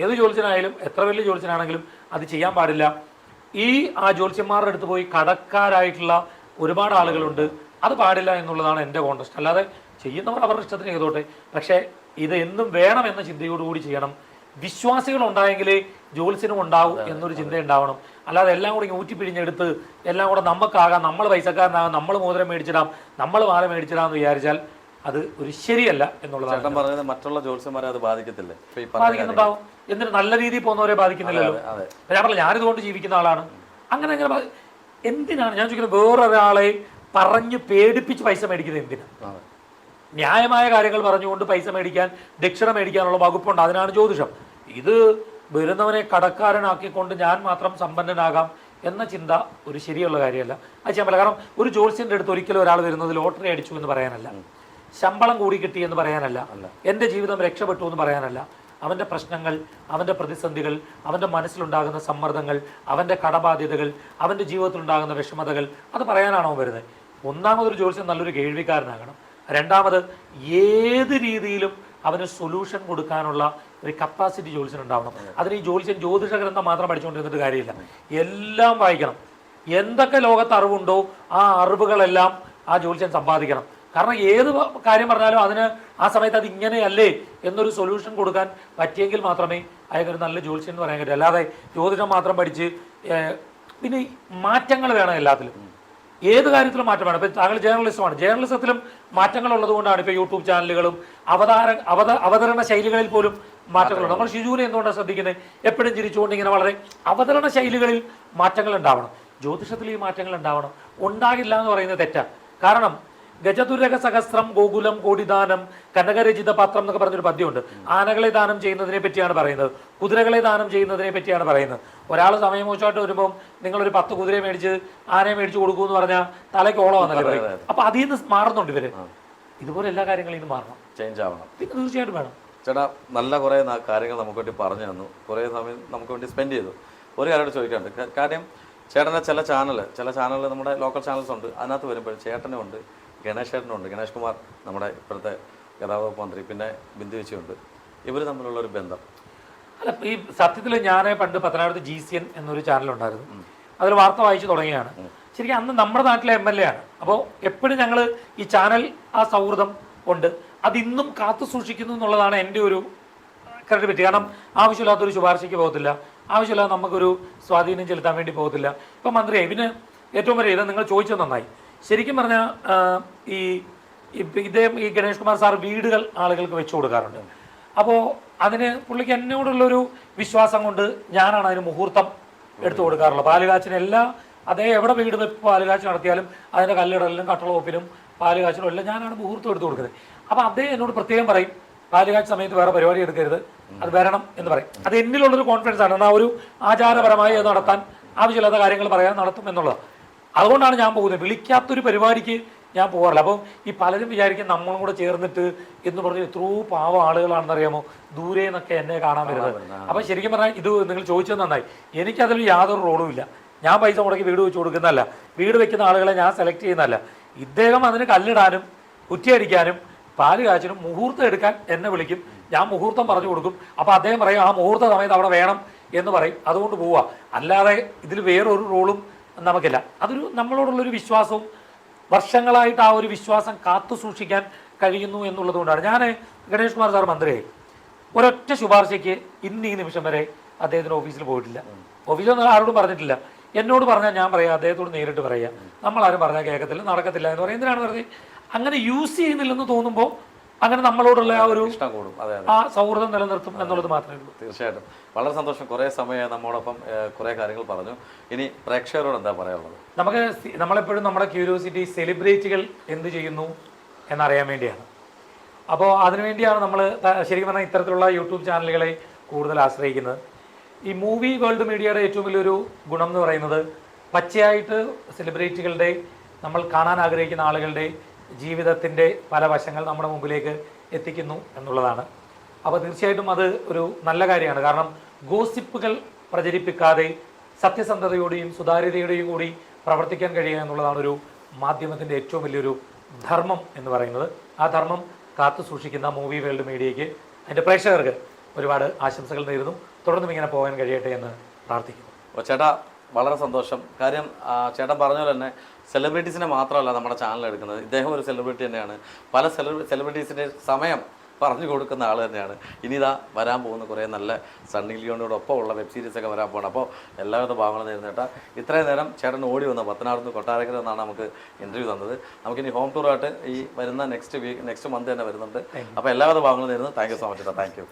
ഏത് ജ്യോത്സ്യനായാലും എത്ര വലിയ ജ്യോത്സ്യനാണെങ്കിലും അത് ചെയ്യാൻ പാടില്ല. ആ ജ്യോത്സ്യന്മാരുടെ അടുത്ത് പോയി കടക്കാരായിട്ടുള്ള ഒരുപാട് ആളുകളുണ്ട്, അത് പാടില്ല എന്നുള്ളതാണ് എൻ്റെ കോൺടെസ്റ്റ്. അല്ലാതെ ചെയ്യുന്നവർ അവരുടെ ഇഷ്ടത്തിന് ചെയ്തോട്ടെ, പക്ഷേ ഇത് എന്നും വേണം എന്ന ചിന്തയോടുകൂടി ചെയ്യണം. വിശ്വാസികൾ ഉണ്ടായെങ്കിലേ ജ്യോത്സ്യനും ഉണ്ടാവും എന്നൊരു ചിന്ത ഉണ്ടാവണം. അല്ലാതെ എല്ലാം കൂടി ഊറ്റിപ്പിഴിഞ്ഞെടുത്ത് എല്ലാം കൂടെ നമുക്കാകാം, നമ്മൾ പൈസക്കാരനാകാം, നമ്മൾ മോതിരം മേടിച്ചിടാം, നമ്മൾ മാല മേടിച്ചിടാം എന്ന് വിചാരിച്ചാൽ അത് ഒരു ശരിയല്ല എന്നുള്ളതാണ്. മറ്റുള്ള ജ്യോത്സ്യന്മാരെ അത് ബാധിക്കത്തില്ലേ? ബാധിക്കുന്നുണ്ടാവും. എന്നിട്ട് നല്ല രീതിയിൽ പോകുന്നവരെ ബാധിക്കുന്നില്ലല്ലോ. ഞാൻ പറഞ്ഞില്ല, ഞാനിതുകൊണ്ട് ജീവിക്കുന്ന ആളാണ്. അങ്ങനെ എന്തിനാണ് ഞാൻ ചോദിക്കുന്നത്? വേറൊരാളെ പറഞ്ഞ് പേടിപ്പിച്ച് പൈസ മേടിക്കുന്നത് എന്തിനാണ്? ന്യായമായ കാര്യങ്ങൾ പറഞ്ഞുകൊണ്ട് പൈസ മേടിക്കാൻ, ദക്ഷിണ മേടിക്കാനുള്ള വകുപ്പുണ്ട്. അതിനാണ് ജ്യോതിഷം. ഇത് വരുന്നവനെ കടക്കാരനാക്കിക്കൊണ്ട് ഞാൻ മാത്രം സമ്പന്നനാകാം എന്ന ചിന്ത ഒരു ശരിയുള്ള കാര്യമല്ല. അത് ചെയ്യാൻ പറ്റില്ല. കാരണം ഒരു ജ്യോത്സ്യൻ്റെ അടുത്ത് ഒരിക്കലും ഒരാൾ വരുന്നത് ലോട്ടറി അടിച്ചു എന്ന് പറയാനല്ല, ശമ്പളം കൂടി കിട്ടി എന്ന് പറയാനല്ല, എൻ്റെ ജീവിതം രക്ഷപ്പെട്ടു എന്ന് പറയാനല്ല. അവൻ്റെ പ്രശ്നങ്ങൾ, അവൻ്റെ പ്രതിസന്ധികൾ, അവൻ്റെ മനസ്സിലുണ്ടാകുന്ന സമ്മർദ്ദങ്ങൾ, അവൻ്റെ കടബാധ്യതകൾ, അവൻ്റെ ജീവിതത്തിലുണ്ടാകുന്ന വിഷമതകൾ, അത് പറയാനാണോ വരുന്നത്? ഒന്നാമതൊരു ജ്യോത്സ്യൻ നല്ലൊരു കേൾവിക്കാരനാകണം. രണ്ടാമത് ഏത് രീതിയിലും അവന് സൊല്യൂഷൻ കൊടുക്കാനുള്ള ഒരു കപ്പാസിറ്റി ജ്യോത്സ്യനുണ്ടാവണം. അതിന് ഈ ജ്യോതിഷ ഗ്രന്ഥം മാത്രം പഠിച്ചുകൊണ്ടിരുന്നിട്ട് കാര്യമില്ല, എല്ലാം വായിക്കണം. എന്തൊക്കെ ലോകത്ത് അറിവുണ്ടോ ആ അറിവുകളെല്ലാം ആ ജ്യോത്സ്യൻ സമ്പാദിക്കണം. കാരണം ഏത് കാര്യം പറഞ്ഞാലും അതിന് ആ സമയത്ത് അത് ഇങ്ങനെയല്ലേ എന്നൊരു സൊല്യൂഷൻ കൊടുക്കാൻ പറ്റിയെങ്കിൽ മാത്രമേ അയാൾക്കൊരു നല്ല ജ്യോത്സ്യൻ എന്ന് പറയാൻ പറ്റൂ. അല്ലാതെ ജ്യോതിഷം മാത്രം പഠിച്ച് പിന്നെ മാറ്റങ്ങൾ വേണം എല്ലാത്തിലും. ഏത് കാര്യത്തിലും മാറ്റം വേണം. ഇപ്പം താങ്കൾ ജേർണലിസമാണ്, ജേർണലിസത്തിലും മാറ്റങ്ങൾ ഉള്ളതുകൊണ്ടാണ് ഇപ്പോൾ യൂട്യൂബ് ചാനലുകളും അവതരണ ശൈലികളിൽ പോലും മാറ്റങ്ങളുണ്ട്. നമ്മൾ ഷിജുവിനെ എന്തുകൊണ്ടാണ് ശ്രദ്ധിക്കുന്നത്? എപ്പോഴും ചിരിച്ചുകൊണ്ട് ഇങ്ങനെ വളരെ അവതരണ ശൈലികളിൽ മാറ്റങ്ങൾ ഉണ്ടാവണം. ജ്യോതിഷത്തിൽ ഈ മാറ്റങ്ങൾ ഉണ്ടാവണം. ഉണ്ടാകില്ല എന്ന് പറയുന്നത് തെറ്റാണ്. കാരണം ഗജതുരക സഹസ്രം ഗോകുലം കോടിദാനം കനകരചിത പാത്രം എന്നൊക്കെ പറഞ്ഞൊരു പദ്യമുണ്ട്. ആനകളെ ദാനം ചെയ്യുന്നതിനെ പറ്റിയാണ് പറയുന്നത്, കുതിരകളെ ദാനം ചെയ്യുന്നതിനെ പറ്റിയാണ് പറയുന്നത്. ഒരാൾ സമയം മോശമായിട്ട് വരുമ്പോൾ നിങ്ങളൊരു 10 കുതിരയെ മേടിച്ച് ആനയെ മേടിച്ച് കൊടുക്കൂ എന്ന് പറഞ്ഞാൽ തലയ്ക്ക് ഓളം വന്നല്ലേ പറയും. അപ്പൊ അതിൽ നിന്ന് മാറുന്നുണ്ട് ഇവര്. ഇതുപോലെ എല്ലാ കാര്യങ്ങളും ഇന്ന് മാറണം, ചേഞ്ച് ആവണം. പിന്നെ തീർച്ചയായിട്ടും വേണം. ചേട്ടാ നല്ല കുറേ കാര്യങ്ങൾ നമുക്ക് വേണ്ടി പറഞ്ഞു തന്നു, കുറേ സമയം നമുക്ക് വേണ്ടി സ്പെൻഡ് ചെയ്തു. ഒരു കാര്യം ചോദിക്കാറുണ്ട്. കാര്യം ചേട്ടൻ്റെ ചില ചാനൽ നമ്മുടെ ലോക്കൽ ചാനൽസ് ഉണ്ട്, അതിനകത്ത് വരുമ്പോൾ ചേട്ടനും ഉണ്ട്, ഗണേഷ് ചേട്ടനുണ്ട്, ഗണേഷ് കുമാർ നമ്മുടെ ഇപ്പോഴത്തെ ഗതാഗത വകുപ്പ് മന്ത്രി, പിന്നെ ബിന്ദു ചേച്ചിയുണ്ട്. ഇവർ തമ്മിലുള്ള ഒരു ബന്ധം അല്ല, ഈ സത്യത്തിൽ ഞാൻ പണ്ട് പത്തനാപുരത്ത് GCN എന്നൊരു ചാനലുണ്ടായിരുന്നു, അതിൽ വാർത്ത വായിച്ചു തുടങ്ങിയാണ്. ശരിക്കും അന്ന് നമ്മുടെ നാട്ടിലെ MLA ആണ്. അപ്പോൾ എപ്പോഴും ഞങ്ങൾ ഈ ചാനൽ ആ സൗഹൃദം ഉണ്ട്, അതിന്നും കാത്തു സൂക്ഷിക്കുന്നു എന്നുള്ളതാണ് എൻ്റെ ഒരു ക്രെഡിബിലിറ്റി. കാരണം ആവശ്യമില്ലാത്തൊരു ശുപാർശയ്ക്ക് പോകത്തില്ല, ആവശ്യമില്ലാതെ നമുക്കൊരു സ്വാധീനം ചെലുത്താൻ വേണ്ടി പോകത്തില്ല. ഇപ്പം മന്ത്രിയായി പിന്നെ ഏറ്റവും വലിയ ഇത് നിങ്ങൾ ചോദിച്ചത് നന്നായി. ശരിക്കും പറഞ്ഞാൽ ഇദ്ദേഹം ഈ ഗണേഷ് കുമാർ സാർ വീടുകൾ ആളുകൾക്ക് വെച്ചു കൊടുക്കാറുണ്ട്. അപ്പോൾ അതിന് പുള്ളിക്ക് എന്നോടുള്ളൊരു വിശ്വാസം കൊണ്ട് ഞാനാണ് അതിന് മുഹൂർത്തം എടുത്തു കൊടുക്കാറുള്ളത്. പാലുകാച്ചിന് അദ്ദേഹം എവിടെ വീട് പാലുകാച്ച് നടത്തിയാലും അതിൻ്റെ കല്ലിടലിലും കട്ടളവപ്പിലും പാലുകാച്ചിനും എല്ലാം ഞാനാണ് മുഹൂർത്തം എടുത്തു കൊടുക്കുന്നത്. അപ്പോൾ അദ്ദേഹം എന്നോട് പ്രത്യേകം പറയും, പാലുകാച്ച് സമയത്ത് വേറെ പരിപാടി എടുക്കരുത്, അത് വരണം എന്ന് പറയും. അത് എന്നിലുള്ളൊരു കോൺഫിഡൻസ് ആണ്. എന്നാൽ ഒരു ആചാരപരമായി അത് നടത്താൻ ആവശ്യമില്ലാത്ത കാര്യങ്ങൾ പറയാൻ നടത്തും എന്നുള്ളത്. അതുകൊണ്ടാണ് ഞാൻ പോകുന്നത്. വിളിക്കാത്തൊരു പരിപാടിക്ക് ഞാൻ പോകാറില്ല. അപ്പം ഈ പലരും വിചാരിക്കും നമ്മളും കൂടെ ചേർന്നിട്ട് എന്ന് പറഞ്ഞ് എത്രയോ പാവം ആളുകളാണെന്നറിയാമോ ദൂരെ നിന്നൊക്കെ എന്നെ കാണാൻ വരുന്നത്. അപ്പം ശരിക്കും പറഞ്ഞാൽ ഇത് നിങ്ങൾ ചോദിച്ചത് നന്നായി. എനിക്കതിൽ യാതൊരു റോളും ഇല്ല. ഞാൻ പൈസ മുടക്കി വീട് വെച്ച് കൊടുക്കുന്നതല്ല, വീട് വെക്കുന്ന ആളുകളെ ഞാൻ സെലക്ട് ചെയ്യുന്നതല്ല. ഇദ്ദേഹം അതിന് കല്ലിടാനും കുറ്റിയടിക്കാനും പാല് കാച്ചിനും മുഹൂർത്തം എടുക്കാൻ എന്നെ വിളിക്കും, ഞാൻ മുഹൂർത്തം പറഞ്ഞു കൊടുക്കും. അപ്പോൾ അദ്ദേഹം പറയും ആ മുഹൂർത്ത സമയത്ത് അവിടെ വേണം എന്ന് പറയും, അതുകൊണ്ട് പോവുക. അല്ലാതെ ഇതിൽ വേറൊരു റോളും നമുക്കില്ല. അതൊരു നമ്മളോടുള്ളൊരു വിശ്വാസവും വർഷങ്ങളായിട്ട് ആ ഒരു വിശ്വാസം കാത്തു സൂക്ഷിക്കാൻ കഴിയുന്നു എന്നുള്ളത് കൊണ്ടാണ്. ഞാൻ ഗണേഷ് കുമാർ സാർ മന്ത്രിയായി ഒരൊറ്റ ശുപാർശയ്ക്ക് ഇന്ന് ഈ നിമിഷം വരെ അദ്ദേഹത്തിന് ഓഫീസിൽ പോയിട്ടില്ല. ഓഫീസിലൊന്നും ആരോടും പറഞ്ഞിട്ടില്ല. എന്നോട് പറഞ്ഞാൽ ഞാൻ പറയാം, അദ്ദേഹത്തോട് നേരിട്ട് പറയുക, നമ്മളാരും പറഞ്ഞാൽ കേൾക്കത്തില്ല, നടക്കത്തില്ല എന്ന് പറയും. എന്തിനാണ് വെറുതെ അങ്ങനെ യൂസ് ചെയ്യുന്നില്ലെന്ന് തോന്നുമ്പോൾ അങ്ങനെ നമ്മളോടുള്ള ആ ഒരു ഇഷ്ടം കൂടും. അതെ, ആ സൗഹൃദം നിലനിർത്തും എന്നുള്ളത് മാത്രമേ ഉള്ളൂ. തീർച്ചയായിട്ടും വളരെ സന്തോഷം. കുറേ സമയം നമ്മോടൊപ്പം കുറേ കാര്യങ്ങൾ പറഞ്ഞു. ഇനി പ്രേക്ഷകരോട് എന്താ പറയാനുള്ളത്? നമ്മളെപ്പോഴും നമ്മുടെ ക്യൂരിയോസിറ്റി സെലിബ്രിറ്റികൾ എന്ത് ചെയ്യുന്നു എന്നറിയാൻ വേണ്ടിയാണ്. അപ്പോൾ അതിനുവേണ്ടിയാണ് നമ്മൾ ശരിക്കും പറഞ്ഞാൽ ഇത്തരത്തിലുള്ള യൂട്യൂബ് ചാനലുകളെ കൂടുതൽ ആശ്രയിക്കുന്നത്. ഈ മൂവി വേൾഡ് മീഡിയയുടെ ഏറ്റവും വലിയൊരു ഗുണം എന്ന് പറയുന്നത് പച്ചയായിട്ട് സെലിബ്രിറ്റികളുടെ, നമ്മൾ കാണാൻ ആഗ്രഹിക്കുന്ന ആളുകളുടെ ജീവിതത്തിൻ്റെ പല വശങ്ങൾ നമ്മുടെ മുമ്പിലേക്ക് എത്തിക്കുന്നു എന്നുള്ളതാണ്. അപ്പോൾ തീർച്ചയായിട്ടും അത് ഒരു നല്ല കാര്യമാണ്. കാരണം ഗോസിപ്പുകൾ പ്രചരിപ്പിക്കാതെ സത്യസന്ധതയോടെയും സുതാര്യതയോടെയും കൂടി പ്രവർത്തിക്കാൻ കഴിയുക എന്നുള്ളതാണ് ഒരു മാധ്യമത്തിൻ്റെ ഏറ്റവും വലിയൊരു ധർമ്മം എന്ന് പറയുന്നത്. ആ ധർമ്മം കാത്തു സൂക്ഷിക്കുന്ന മൂവി വേൾഡ് മീഡിയയ്ക്ക് അതിൻ്റെ പ്രേക്ഷകർക്ക് ഒരുപാട് ആശംസകൾ നേരുന്നു. തുടർന്നും ഇങ്ങനെ പോകാൻ കഴിയട്ടെ എന്ന് പ്രാർത്ഥിക്കുന്നു. അപ്പോൾ ചേട്ടാ വളരെ സന്തോഷം. കാര്യം ചേട്ടൻ പറഞ്ഞ പോലെ തന്നെ സെലിബ്രിറ്റീസിനെ മാത്രമല്ല നമ്മുടെ ചാനൽ എടുക്കുന്നത്. ഇദ്ദേഹം ഒരു സെലിബ്രിറ്റി തന്നെയാണ്. പല സെലിബ്രിറ്റീസിൻ്റെ സമയം പറഞ്ഞു കൊടുക്കുന്ന ആൾ തന്നെയാണ്. ഇനി ഇതാ വരാൻ പോകുന്ന കുറേ നല്ല സണ്ണി ലിയോണോടൊപ്പം ഉള്ള വെബ് സീരീസൊക്കെ വരാൻ പോകണം. അപ്പോൾ എല്ലാവിധ ഭാഗങ്ങളും നേരുന്നു ചേട്ടാ. ഇത്രയും നേരം ചേട്ടൻ ഓടി വന്ന പത്തനാപുരത്ത് കൊട്ടാരക്കര എന്നാണ് നമുക്ക് ഇൻ്റർവ്യൂ തന്നത്. നമുക്കിനി ഹോം ടൂറായിട്ട് ഈ വരുന്ന നെക്സ്റ്റ് മന്ത് തന്നെ വരുന്നുണ്ട്. അപ്പോൾ എല്ലാവിധ ഭാഗങ്ങളും നേരുന്നു. താങ്ക് യു സോ മച്ച് ചേട്ടാ. Thank you.